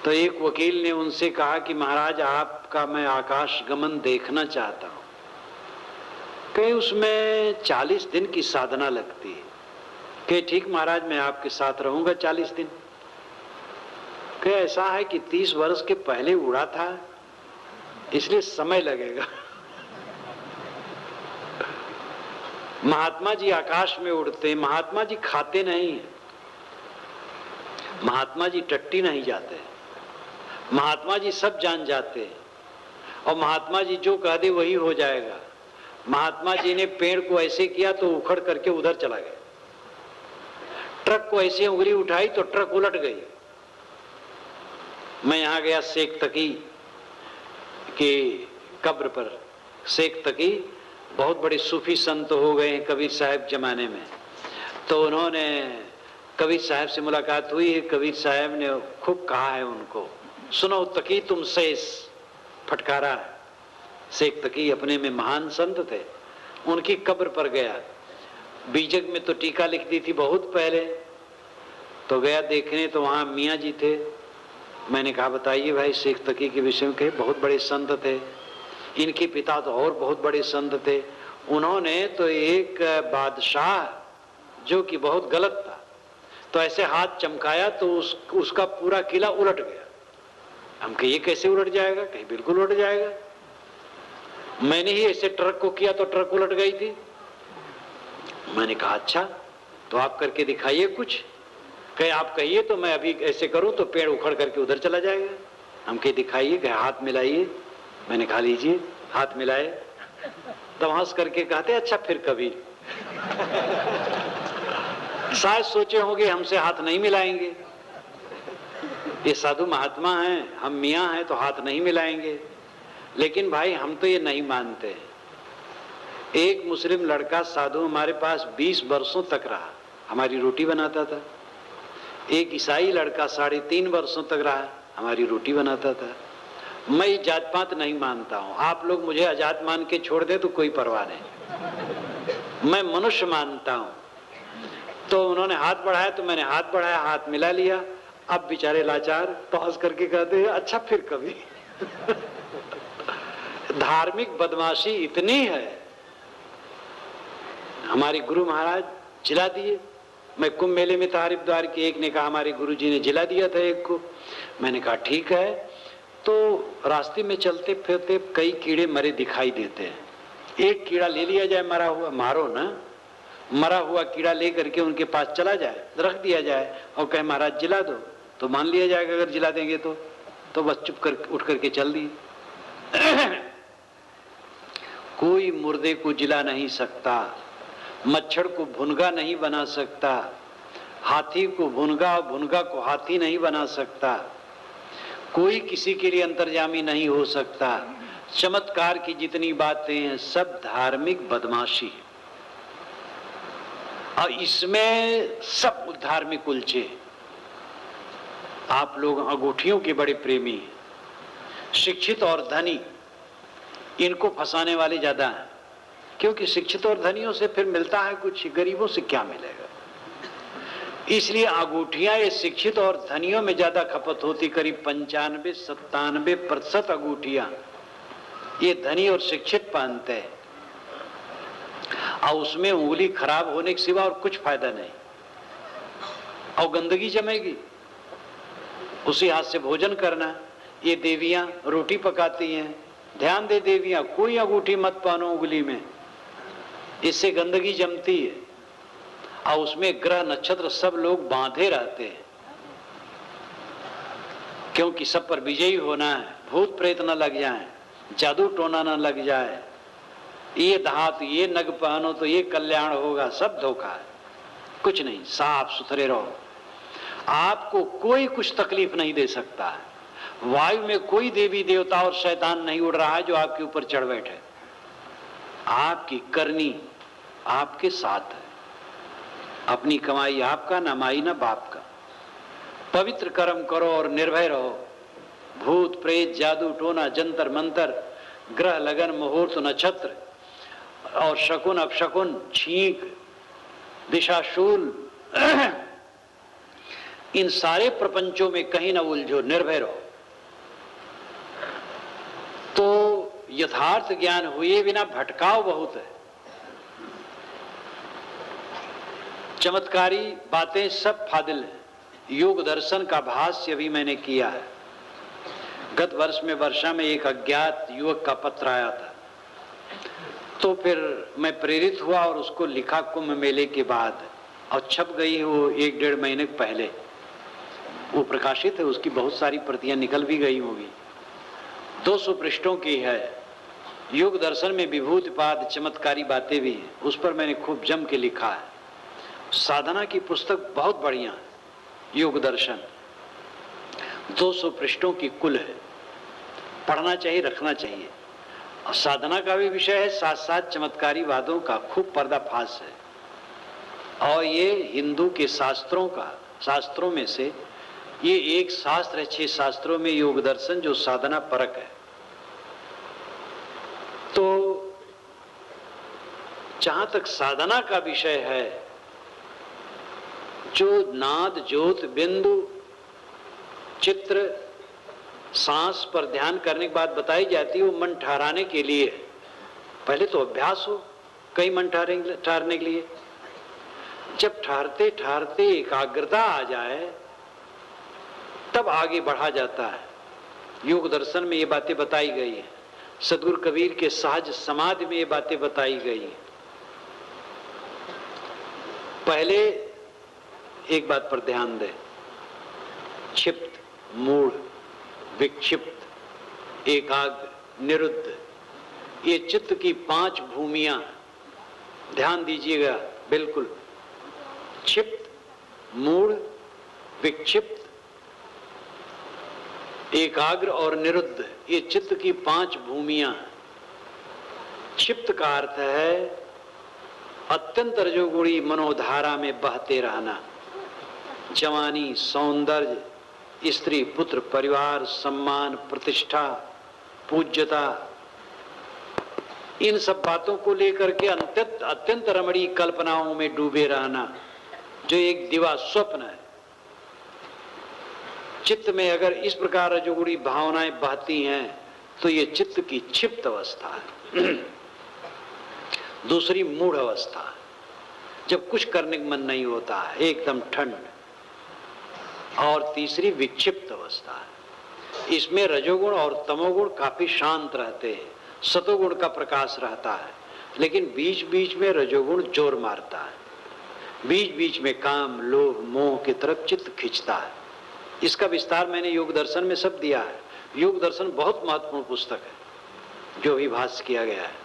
तो एक वकील ने उनसे कहा कि महाराज आपका मैं आकाश गमन देखना चाहता हूँ। कहीं उसमें 40 दिन की साधना लगती है। कहे ठीक महाराज, मैं आपके साथ रहूंगा 40 दिन। कहे ऐसा है कि 30 वर्ष के पहले उड़ा था, इसलिए समय लगेगा। महात्मा जी आकाश में उड़ते, महात्मा जी खाते नहीं है, महात्मा जी टट्टी नहीं जाते, महात्मा जी सब जान जाते हैं, और महात्मा जी जो कह दे वही हो जाएगा। महात्मा जी ने पेड़ को ऐसे किया तो उखड़ करके उधर चला गया, ट्रक को ऐसे उंगली उठाई तो ट्रक उलट गई। मैं यहां गया शेख तकी के कब्र पर, शेख तकी बहुत बड़े सूफी संत हो गए हैं कबीर साहब जमाने में। तो उन्होंने कबीर साहब से मुलाकात हुई है, कबीर साहब ने खूब कहा है उनको, सुनो तकी तुम शेष, फटकारा। शेख तकी अपने में महान संत थे। उनकी कब्र पर गया, बीजक में तो टीका लिख दी थी बहुत पहले, तो गया देखने, तो वहां मियाँ जी थे। मैंने कहा बताइए भाई, शेख तकी के विषय में कहे बहुत बड़े संत थे, इनके पिता तो और बहुत बड़े संत थे। उन्होंने तो एक बादशाह जो कि बहुत गलत था, तो ऐसे हाथ चमकाया तो उसका पूरा किला उलट गया। हम कहे ये कैसे उलट जाएगा? कहीं बिल्कुल उलट जाएगा, मैंने ही ऐसे ट्रक को किया तो ट्रक उलट गई थी। मैंने कहा अच्छा, तो आप करके दिखाइए कुछ। कहे आप कहिए तो मैं अभी ऐसे करूं तो पेड़ उखड़ करके उधर चला जाएगा। हम कहे दिखाइए। कहे हाथ मिलाइए। मैंने कहा लीजिए, हाथ मिलाए, तब हंस करके कहते अच्छा फिर कभी। शायद सोचे होंगे हमसे हाथ नहीं मिलाएंगे, ये साधु महात्मा हैं, हम मियाँ हैं तो हाथ नहीं मिलाएंगे। लेकिन भाई हम तो ये नहीं मानते। एक मुस्लिम लड़का साधु हमारे पास 20 वर्षों तक रहा, हमारी रोटी बनाता था। एक ईसाई लड़का 3.5 वर्षों तक रहा, हमारी रोटी बनाता था। मैं जात पात नहीं मानता हूं, आप लोग मुझे अजात मान के छोड़ दे तो कोई परवाह नहीं, मैं मनुष्य मानता हूं। तो उन्होंने हाथ बढ़ाया तो मैंने हाथ बढ़ाया, हाथ मिला लिया। अब बेचारे लाचार तो हंस करके कहते हैं अच्छा फिर कभी। धार्मिक बदमाशी इतनी है। हमारे गुरु महाराज जिला दिए। मैं कुंभ मेले में था हरिद्वार के, एक ने कहा हमारे गुरु जी ने जिला दिया था एक को। मैंने कहा ठीक है। तो रास्ते में चलते फिरते कई कीड़े मरे दिखाई देते हैं। एक कीड़ा ले लिया जाए मरा हुआ, मारो ना, मरा हुआ कीड़ा ले करके उनके पास चला जाए, रख दिया जाए और कहे महाराज जिला दो, तो मान लिया जाएगा अगर जिला देंगे तो बस चुप कर उठ करके चल दी। कोई मुर्दे को जिला नहीं सकता, मच्छर को भुनगा नहीं बना सकता, हाथी को भुनगा और भुनगा को हाथी नहीं बना सकता, कोई किसी के लिए अंतर्यामी नहीं हो सकता। चमत्कार की जितनी बातें हैं सब धार्मिक बदमाशी है, और इसमें सब धार्मिक उलझे। आप लोग अंगूठियों के बड़े प्रेमी हैं, शिक्षित और धनी इनको फंसाने वाले ज्यादा हैं, क्योंकि शिक्षित और धनियों से फिर मिलता है कुछ, गरीबों से क्या मिलेगा। इसलिए अंगूठियां ये शिक्षित और धनियों में ज्यादा खपत होती, करीब 95-97% अंगूठियां ये धनी और शिक्षित पहनते हैं, और उसमें उंगली खराब होने के सिवा और कुछ फायदा नहीं, और गंदगी जमेगी। उसी हाथ से भोजन करना। ये देवियां रोटी पकाती हैं, ध्यान दे देवियां, कोई अंगूठी मत पहनो उंगली में, इससे गंदगी जमती है, और उसमें ग्रह नक्षत्र सब लोग बांधे रहते हैं, क्योंकि सब पर विजयी होना है, भूत प्रेत न लग जाए, जादू टोना न लग जाए, ये धातु ये नग पहनो तो ये कल्याण होगा, सब धोखा है, कुछ नहीं। साफ सुथरे रहो, आपको कोई कुछ तकलीफ नहीं दे सकता है। वायु में कोई देवी देवता और शैतान नहीं उड़ रहा है जो आपके ऊपर चढ़ बैठे। आपकी करनी आपके साथ है, अपनी कमाई आपका, ना माई ना बाप का। पवित्र कर्म करो और निर्भय रहो। भूत प्रेत जादू टोना जंतर मंतर ग्रह लगन मुहूर्त नक्षत्र और शकुन अपशकुन छींक दिशाशूल इन सारे प्रपंचों में कहीं न उलझो, निर्भय रहो। तो यथार्थ ज्ञान हुए बिना भटकाव बहुत है। चमत्कारी बातें सब फादिल हैं। योग दर्शन का भाष्य भी मैंने किया है। गत वर्ष में वर्षा में एक अज्ञात युवक का पत्र आया था, तो फिर मैं प्रेरित हुआ और उसको लिखा कुंभ मेले के बाद, और छप गई वो 1-1.5 महीने पहले, वो प्रकाशित है, उसकी बहुत सारी प्रतियां निकल भी गई होगी। 200 पृष्ठों की है। योग दर्शन में विभूतिपाद चमत्कारी बातें भी हैं, उस पर मैंने खूब जम के लिखा है। साधना की पुस्तक बहुत बढ़िया है, योग दर्शन 200 पृष्ठों की कुल है, पढ़ना चाहिए, रखना चाहिए। और साधना का भी विषय है, साथ साथ चमत्कारी वादों का खूब पर्दाफाश है। और ये हिंदू के शास्त्रों में से ये एक शास्त्र है 6 शास्त्रों में, योग दर्शन, जो साधना परक है। तो जहां तक साधना का विषय है, जो नाद, ज्योत, बिंदु, चित्र, सांस पर ध्यान करने की बात बताई जाती है, वो मन ठहराने के लिए। पहले तो अभ्यास हो कई मन ठहरने के लिए। जब ठहरते ठहरते एकाग्रता आ जाए तब आगे बढ़ा जाता है। योग दर्शन में ये बातें बताई गई है, सदगुरु कबीर के सहज समाधि में ये बातें बताई गई है। पहले एक बात पर ध्यान दें, क्षिप्त, मूढ़, विक्षिप्त, एकाग्र, निरुद्ध, ये चित्त की 5 भूमियां, ध्यान दीजिएगा बिल्कुल। क्षिप्त, मूढ़, विक्षिप्त, एकाग्र और निरुद्ध, ये चित्त की 5 भूमियां। क्षिप्त का अर्थ है अत्यंत रजोगुणी मनोधारा में बहते रहना। जवानी, सौंदर्य, स्त्री, पुत्र, परिवार, सम्मान, प्रतिष्ठा, पूज्यता, इन सब बातों को लेकर के अत्यंत रमणीय कल्पनाओं में डूबे रहना, जो एक दिवा स्वप्न है। चित्त में अगर इस प्रकार रजोगुणी भावनाएं बहती हैं तो ये चित्त की क्षिप्त अवस्था है। दूसरी मूढ़ अवस्था है, जब कुछ करने का मन नहीं होता है, एकदम ठंड। और तीसरी विक्षिप्त अवस्था है, इसमें रजोगुण और तमोगुण काफी शांत रहते हैं, सतोगुण का प्रकाश रहता है, लेकिन बीच बीच में रजोगुण जोर मारता है, बीच बीच में काम, लोभ, मोह की तरफ चित्त खींचता है। इसका विस्तार मैंने योग दर्शन में सब दिया है। योग दर्शन बहुत महत्वपूर्ण पुस्तक है जो भी भाष्य किया गया है।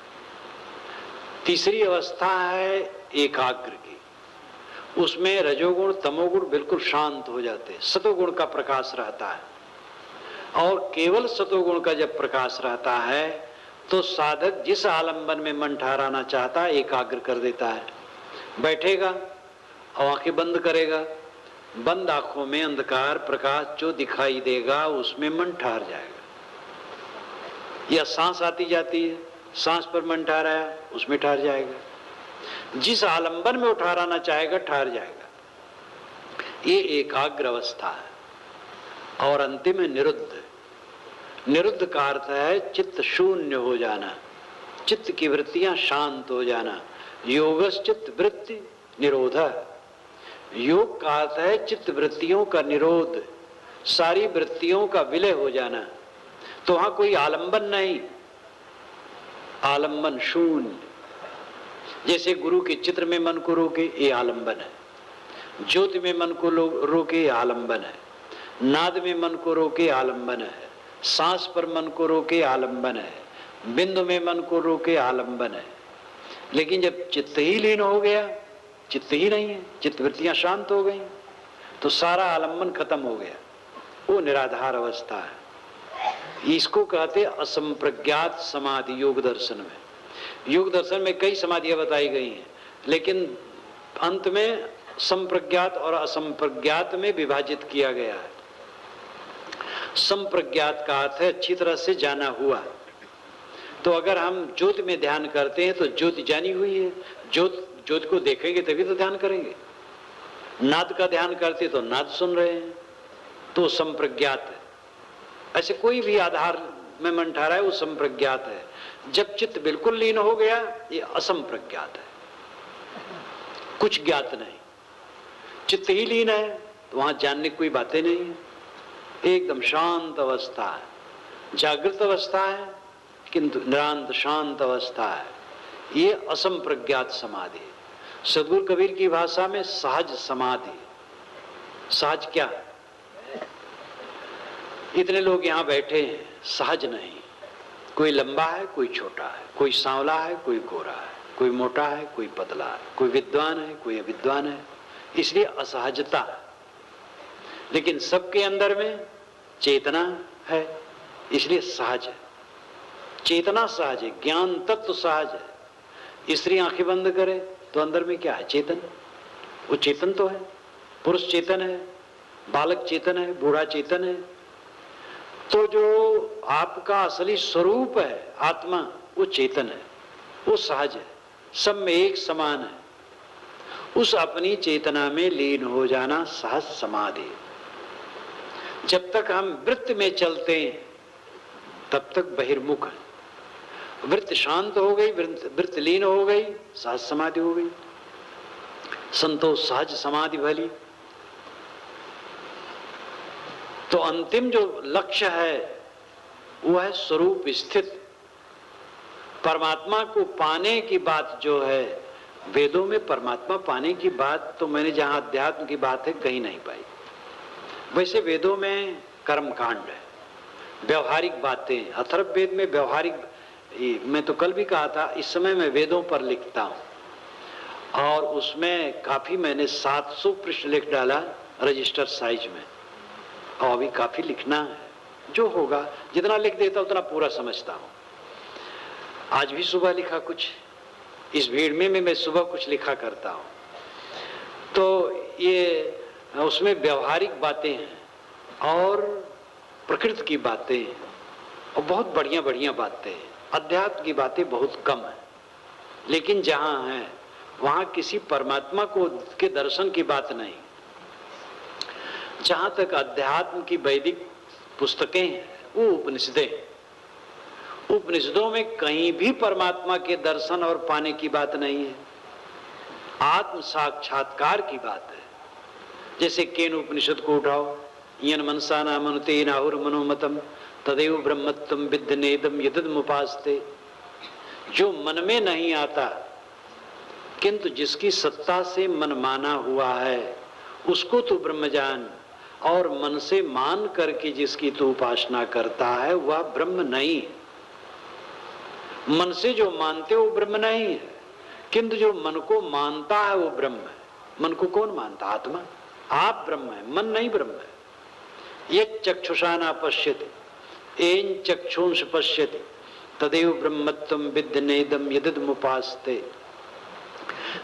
तीसरी अवस्था है एकाग्र की, उसमें रजोगुण तमोगुण बिल्कुल शांत हो जाते हैं, सतोगुण का प्रकाश रहता है। और केवल सतोगुण का जब प्रकाश रहता है तो साधक जिस आलंबन में मन ठहराना चाहता है एकाग्र कर देता है। बैठेगा और आंखें बंद करेगा, बंद आंखों में अंधकार प्रकाश जो दिखाई देगा उसमें मन ठहर जाएगा। या सांस आती जाती है, सांस पर मन ठहराया, उसमें ठहर जाएगा। जिस आलंबन में वो ठहराना चाहेगा ठहर जाएगा। ये एकाग्र अवस्था है। और अंतिम है निरुद्ध। निरुद्ध का अर्थ है चित्त शून्य हो जाना, चित्त की वृत्तियां शांत हो जाना। योगस चित्त वृत्ति निरोध। योग का अर्थ है चित्त वृत्तियों का निरोध, सारी वृत्तियों का विलय हो जाना। तो वहां कोई आलंबन नहीं, आलंबन शून्य। जैसे गुरु के चित्र में मन को रोके, ये आलंबन है। ज्योति में मन को रोके, ये आलंबन है। नाद में मन को रोके, आलंबन है। सांस पर मन को रोके, आलंबन है। बिंदु में मन को रोके, आलंबन है। लेकिन जब चित्त ही लीन हो गया, चित्त ही नहीं है, चित्त वृत्तियां शांत हो गई, तो सारा आलंबन खत्म हो गया, वो निराधार अवस्था है। इसको कहते असंप्रज्ञात समाधि। योग दर्शन में, योग दर्शन में कई समाधियां बताई गई हैं, लेकिन अंत में संप्रज्ञात और असंप्रज्ञात में विभाजित किया गया है। संप्रज्ञात का अर्थ है अच्छी तरह से जाना हुआ। तो अगर हम ज्योति में ध्यान करते हैं तो ज्योति जानी हुई है, ज्योति को देखेंगे तभी तो ध्यान करेंगे। नाद का ध्यान करते तो नाद सुन रहे हैं, तो संप्रज्ञात है। ऐसे कोई भी आधार में मन ठहरा है वो संप्रज्ञात है। जब चित्त बिल्कुल लीन हो गया ये असंप्रज्ञात है, कुछ ज्ञात नहीं। चित्त ही लीन है तो वहां जानने की कोई बातें नहीं है, एकदम शांत अवस्था है। जागृत अवस्था है किंतु निरांत शांत अवस्था है, ये असंप्रज्ञात समाधि। सदगुरु कबीर की भाषा में सहज समाधि। सहज क्या? इतने लोग यहां बैठे हैं, सहज नहीं। कोई लंबा है, कोई छोटा है, कोई सांवला है, कोई गोरा है, कोई मोटा है, कोई पतला है, कोई विद्वान है, कोई अविद्वान है, इसलिए असहजता। लेकिन सबके अंदर में चेतना है, इसलिए सहज है। चेतना सहज है, ज्ञान तत्व सहज है। स्त्री आंखें बंद करे तो अंदर में क्या है? चेतन। वो चेतन तो है, पुरुष चेतन है, बालक चेतन है, बूढ़ा चेतन है। तो जो आपका असली स्वरूप है आत्मा, वो चेतन है, वो सहज है, सब में एक समान है। उस अपनी चेतना में लीन हो जाना सहज समाधि। जब तक हम वृत्त में चलते हैं तब तक बहिर्मुख है। वृत्त शांत हो गई, वृत्त लीन हो गई, सहज समाधि हो गई। संतोष सहज समाधि भली। तो अंतिम जो लक्ष्य है वो है स्वरूप स्थित। परमात्मा को पाने की बात जो है, वेदों में परमात्मा पाने की बात तो मैंने जहां अध्यात्म की बात है कहीं नहीं पाई। वैसे वेदों में कर्मकांड है, व्यवहारिक बातें। अथर्ववेद में व्यवहारिक, मैं तो कल भी कहा था, इस समय मैं वेदों पर लिखता हूं और उसमें काफी मैंने 700 पृष्ठ लिख डाला रजिस्टर साइज में, और अभी काफी लिखना है। जो होगा, जितना लिख देता उतना पूरा समझता हूं। आज भी सुबह लिखा कुछ, इस भीड़ में मैं सुबह कुछ लिखा करता हूं। तो ये उसमें व्यवहारिक बातें हैं और प्रकृति की बातें और बहुत बढ़िया बढ़िया बातें। अध्यात्म की बातें बहुत कम है, लेकिन जहां है वहां किसी परमात्मा को के दर्शन की बात नहीं। जहां तक अध्यात्म की वैदिक पुस्तकें हैं वो उपनिषदें। उपनिषदों में कहीं भी परमात्मा के दर्शन और पाने की बात नहीं है, आत्म साक्षात्कार की बात है। जैसे केन उपनिषद को उठाओ, यन मनसा नामनुते नाहुर मनोमतम तदेव ब्रह्मत्वम विद्यनेदम यदमुपास्ते। जो मन में नहीं आता किंतु जिसकी सत्ता से मन माना हुआ है उसको तो ब्रह्म जान, और मन से मान करके जिसकी तो उपासना करता है वह ब्रह्म नहीं। मन से जो मानते हो ब्रह्म नहीं है, किंतु जो मन को मानता है वो ब्रह्म है। मन को कौन मानता? आत्मा। आप ब्रह्म है, मन नहीं ब्रह्म है। ये चक्षुषा न पश्यति एन चक्षुंष पश्यति तदेव ब्रह्मत्वम विद्यनेदम यदमुपास्ते।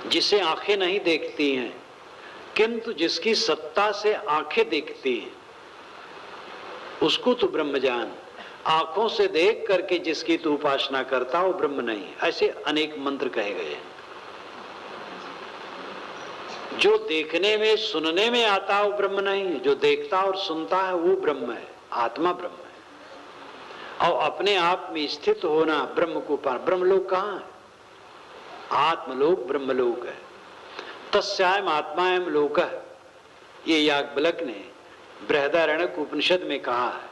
जिसे आंखें नहीं देखती हैं किंतु जिसकी सत्ता से आंखें देखती हैं उसको तो ब्रह्म जान। आंखों से देख करके जिसकी तू उपासना करता वो ब्रह्म नहीं। ऐसे अनेक मंत्र कहे गए हैं। जो देखने में सुनने में आता है वो ब्रह्म नहीं है, जो देखता और सुनता है वो ब्रह्म है, आत्मा ब्रह्म है। और अपने आप में स्थित होना, ब्रह्म को पार। ब्रह्मलोक कहाँ है? आत्मलोक ब्रह्मलोक है। तस्यायम आत्मायम लोकः, ये याज्ञवल्क्य ने बृहदारण्यक उपनिषद में कहा है।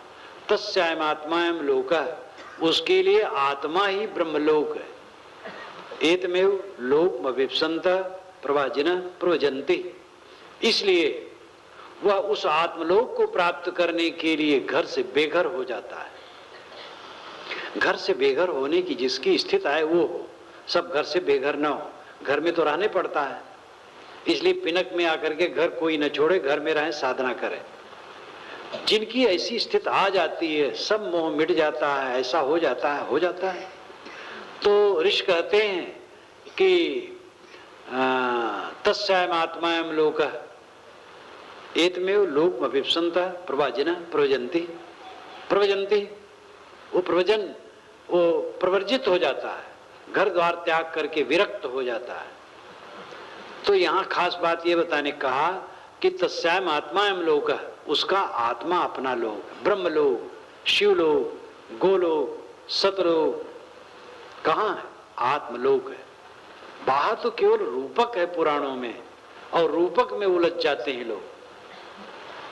तस्यायम आत्मायम लोकः, उसके लिए आत्मा ही ब्रह्मलोक है। एतमेव लोकमभिप्सन्तः प्रवाजिनः प्रव्रजन्ति। इसलिए वह उस आत्मलोक को प्राप्त करने के लिए घर से बेघर हो जाता है। घर से बेघर होने की जिसकी स्थिति है वो हो, सब घर से बेघर ना हो। घर में तो रहने पड़ता है, इसलिए पिनक में आकर के घर कोई न छोड़े, घर में रहें, साधना करें। जिनकी ऐसी स्थिति आ जाती है सब मोह मिट जाता है, ऐसा हो जाता है। तो ऋषि कहते हैं कि तस्यायम आत्मायम लोकः एतमेव लोकमभिप्सन्तः प्रवाजिनः प्रव्रजन्ति। वो प्रवचन, वो प्रवर्जित हो जाता है, घर द्वार त्याग करके विरक्त हो जाता है। तो यहाँ खास बात ये बताने कहा कि तस्याम आत्मायम लोक, उसका आत्मा अपना लोक, ब्रह्मलोक, शिवलोक, गोलोक, सतलोक कहाँ है? आत्मलोक है। बाहर तो केवल रूपक है पुराणों में, और रूपक में उलझ जाते हैं लोग।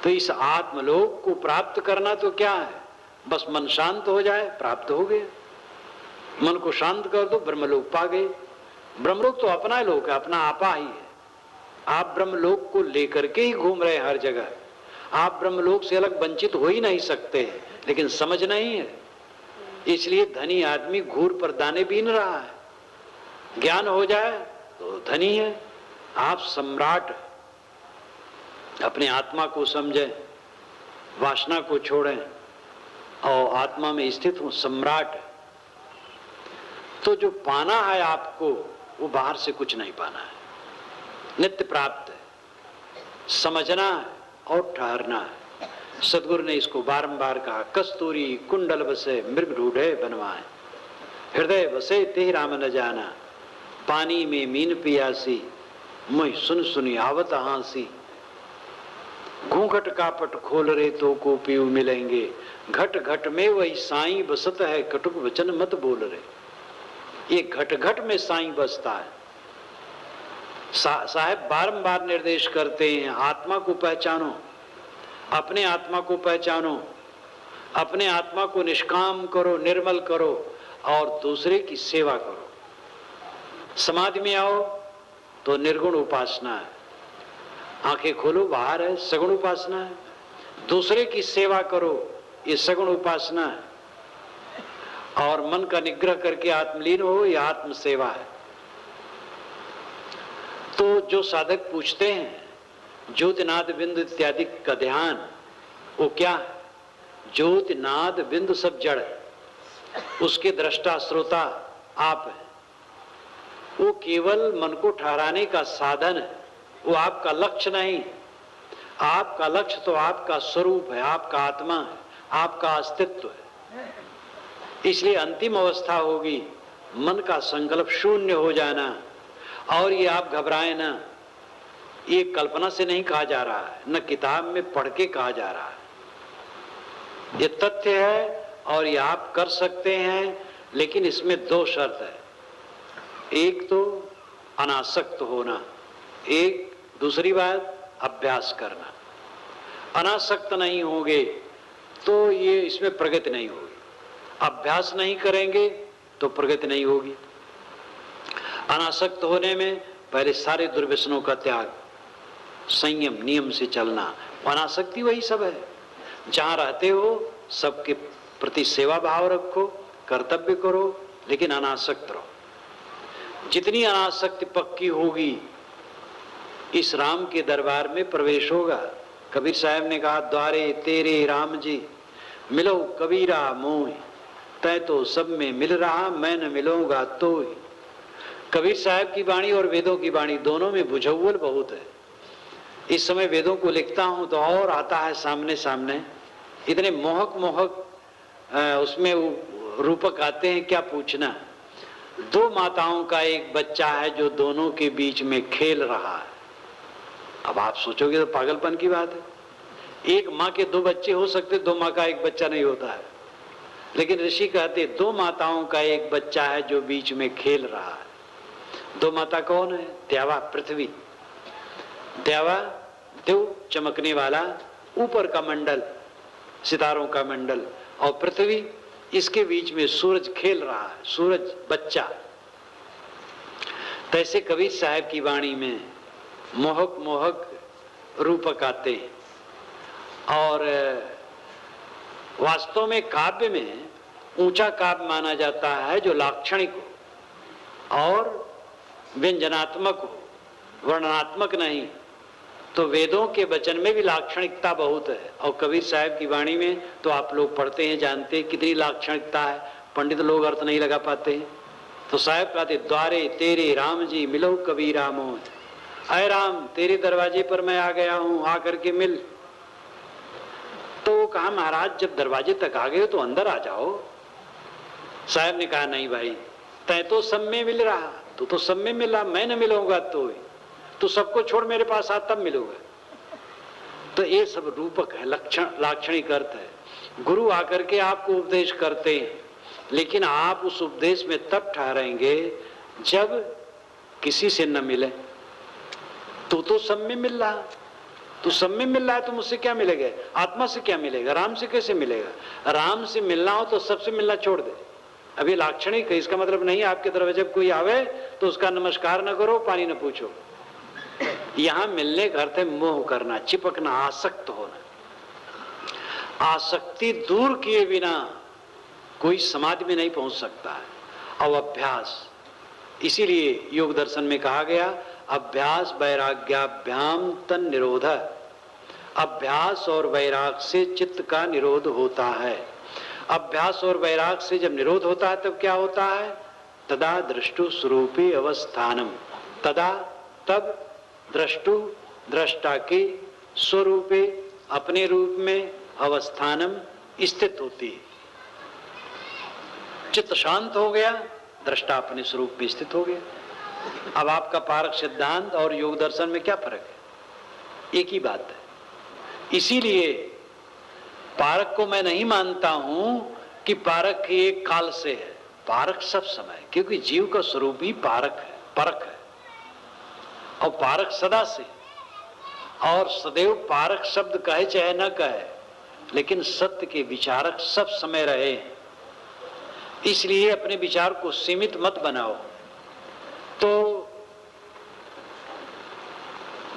तो इस आत्मलोक को प्राप्त करना तो क्या है? बस मन शांत हो जाए, प्राप्त हो गया। मन को शांत कर दो, ब्रह्मलोक पा गए। ब्रह्मलोक तो अपना लोक है, अपना आपा ही है। आप ब्रह्मलोक को लेकर के ही घूम रहे हैं हर जगह। आप ब्रह्मलोक से अलग वंचित हो ही नहीं सकते, लेकिन समझ नहीं है। इसलिए धनी आदमी घूर पर दाने बीन रहा है। ज्ञान हो जाए तो धनी है। आप सम्राट, अपने आत्मा को समझें, वासना को छोड़ें और आत्मा में स्थित हूं। सम्राट तो जो पाना है आपको वो बाहर से कुछ नहीं पाना है, नित्य प्राप्त है, समझना है और ठहरना है। सदगुरु ने इसको बारंबार कहा, कस्तूरी कुंडल बसे मृग ढूढ़े बनवाए, हृदय बसे ते राम न जाना, पानी में मीन पियासी, मुझ सुन सुनी आवत हांसी, घूंघट कापट खोल रे तो को पीऊ मिलेंगे, घट घट में वही साईं बसत है, कटुक वचन मत बोल रे। ये घट घट में साईं बसता है। साहब बारंबार निर्देश करते हैं, आत्मा को पहचानो, अपने आत्मा को पहचानो, अपने आत्मा को निष्काम करो, निर्मल करो और दूसरे की सेवा करो। समाधि में आओ तो निर्गुण उपासना है, आंखें खोलो बाहर है, सगुण उपासना है। दूसरे की सेवा करो, ये सगुण उपासना है। और मन का निग्रह करके आत्मलीन हो, यह आत्म सेवा है। तो जो साधक पूछते हैं ज्योतिनाद बिंदु इत्यादि का ध्यान, वो क्या है? ज्योतिनाद बिंदु सब जड़ है, उसके दृष्टा श्रोता आप हैं। वो केवल मन को ठहराने का साधन है, वो आपका लक्ष्य नहीं। आपका लक्ष्य तो आपका स्वरूप है, आपका आत्मा है, आपका अस्तित्व है। इसलिए अंतिम अवस्था होगी मन का संकल्प शून्य हो जाना। और ये आप घबराएं ना, ये कल्पना से नहीं कहा जा रहा है, न किताब में पढ़ के कहा जा रहा है। ये तथ्य है और ये आप कर सकते हैं, लेकिन इसमें दो शर्त है। एक तो अनासक्त होना, एक दूसरी बात अभ्यास करना। अनासक्त नहीं होंगे तो ये इसमें प्रगति नहीं होगी, अभ्यास नहीं करेंगे तो प्रगति नहीं होगी। अनासक्त होने में पहले सारे दुर्व्यसनों का त्याग, संयम नियम से चलना, अनासक्ति वही सब है। जहां रहते हो सबके प्रति सेवा भाव रखो, कर्तव्य करो, लेकिन अनासक्त रहो। जितनी अनासक्ति पक्की होगी, इस राम के दरबार में प्रवेश होगा। कबीर साहब ने कहा, द्वारे तेरे राम जी मिलो कबीरा मोह, तय तो सब में मिल रहा, मैं न मिलूंगा तो। कबीर साहब की वाणी और वेदों की वाणी दोनों में बुझौल बहुत है। इस समय वेदों को लिखता हूं तो और आता है सामने सामने, इतने मोहक मोहक उसमें रूपक आते हैं, क्या पूछना। दो माताओं का एक बच्चा है जो दोनों के बीच में खेल रहा है। अब आप सोचोगे तो पागलपन की बात है। एक माँ के दो बच्चे हो सकते, दो माँ का एक बच्चा नहीं होता है। लेकिन ऋषि कहते दो माताओं का एक बच्चा है जो बीच में खेल रहा है। दो माता कौन है? द्यावा पृथ्वी, द्यावा देव चमकने वाला ऊपर का मंडल, सितारों का मंडल, और पृथ्वी, इसके बीच में सूरज खेल रहा है, सूरज बच्चा। तैसे कबीर साहब की वाणी में मोहक मोहक रूपक आते हैं। और वास्तव में काव्य में ऊंचा काव्य माना जाता है जो लाक्षणिक हो और व्यंजनात्मक हो, वर्णनात्मक नहीं। तो वेदों के वचन में भी लाक्षणिकता बहुत है, और कबीर साहब की वाणी में तो आप लोग पढ़ते हैं, जानते हैं कितनी लाक्षणिकता है। पंडित लोग अर्थ नहीं लगा पाते हैं। तो साहब कहते, द्वारे तेरे राम जी मिलो कबीरा मोह, अय राम तेरे दरवाजे पर मैं आ गया हूं, आकर के मिल। तो वो कहा, महाराज जब दरवाजे तक आ गए तो अंदर आ जाओ। साहब ने कहा, नहीं भाई, तय तो सब में मिल रहा, तू तो सब में मिला, मैं न मिलूंगा तो सबको छोड़ मेरे पास आ तब मिलूंगा। तो ये सब रूपक है, लाक्षणिक अर्थ है। गुरु आकर के आपको उपदेश करते हैं, लेकिन आप उस उपदेश में तब ठहरेंगे जब किसी से न मिले। तो सब में मिल रहा, तू सब में मिल रहा है तो मुझसे क्या मिलेगा? आत्मा से क्या मिलेगा? राम से कैसे मिलेगा? राम से मिलना हो तो सबसे मिलना छोड़ दे। अभी लाक्षणिक है, इसका मतलब नहीं आपके दरवाजे जब कोई आवे तो उसका नमस्कार न करो, पानी न पूछो। यहां मिलने का अर्थ है मोह करना, चिपकना, आसक्त होना। आसक्ति दूर किए बिना कोई समाधि में नहीं पहुंच सकता है। और अभ्यास, इसीलिए योग दर्शन में कहा गया, अभ्यास वैराग्याभ्याम तन निरोध। अभ्यास और वैराग से चित्त का निरोध होता है। अभ्यास और वैराग से जब निरोध होता है तब क्या होता है? तदा दृष्टु स्वरूपे अवस्थानम, तदा तब दृष्टु दृष्टा के स्वरूपे अपने रूप में अवस्थानम स्थित होती है। चित्त शांत हो गया, दृष्टा अपने स्वरूप में स्थित हो गया। अब आपका पारक सिद्धांत और योग दर्शन में क्या फर्क है? एक ही बात है। इसीलिए पारक को मैं नहीं मानता हूं कि पारक एक काल से है, पारक सब समय, क्योंकि जीव का स्वरूप ही पारक है, परक है। और पारक सदा से, और सदैव पारक शब्द कहे चाहे न कहे, लेकिन सत्य के विचारक सब समय रहे हैं। इसलिए अपने विचार को सीमित मत बनाओ। तो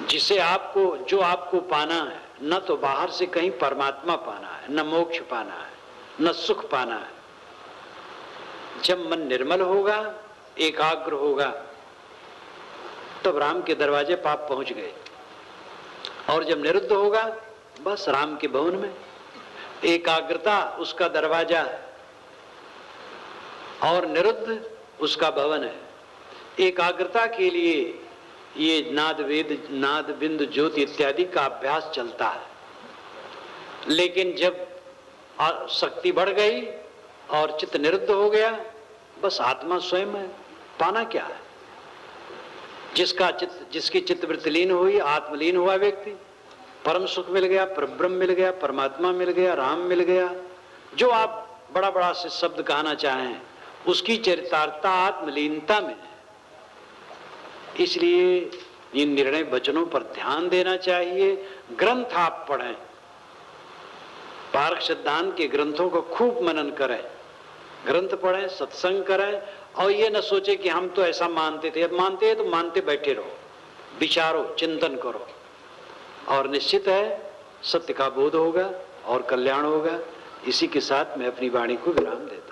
जिसे आपको, जो आपको पाना है, न तो बाहर से कहीं परमात्मा पाना है, न मोक्ष पाना है, न सुख पाना है। जब मन निर्मल होगा, एकाग्र होगा, तब राम के दरवाजे पाप पहुंच गए। और जब निरुद्ध होगा, बस राम के भवन में। एकाग्रता उसका दरवाजा है और निरुद्ध उसका भवन है। एकाग्रता के लिए ये नाद वेद, नाद बिंद ज्योति इत्यादि का अभ्यास चलता है। लेकिन जब शक्ति बढ़ गई और चित्त निरुद्ध हो गया, बस आत्मा स्वयं है। पाना क्या है? जिसकी चित्तवृत्ति लीन हुई, आत्मलीन हुआ व्यक्ति, परम सुख मिल गया, परब्रह्म मिल गया, परमात्मा मिल गया, राम मिल गया। जो आप बड़ा बड़ा से शब्द कहना चाहें, उसकी चरितार्थता आत्मलीनता में है। इसलिए इन निर्णय वचनों पर ध्यान देना चाहिए। ग्रंथ आप पढ़ें, पारक सिद्धांत के ग्रंथों को खूब मनन करें, ग्रंथ पढ़ें, सत्संग करें। और ये न सोचे कि हम तो ऐसा मानते थे। अब मानते हैं तो मानते बैठे रहो, विचारो, चिंतन करो, और निश्चित है सत्य का बोध होगा और कल्याण होगा। इसी के साथ मैं अपनी वाणी को विराम देता हूं।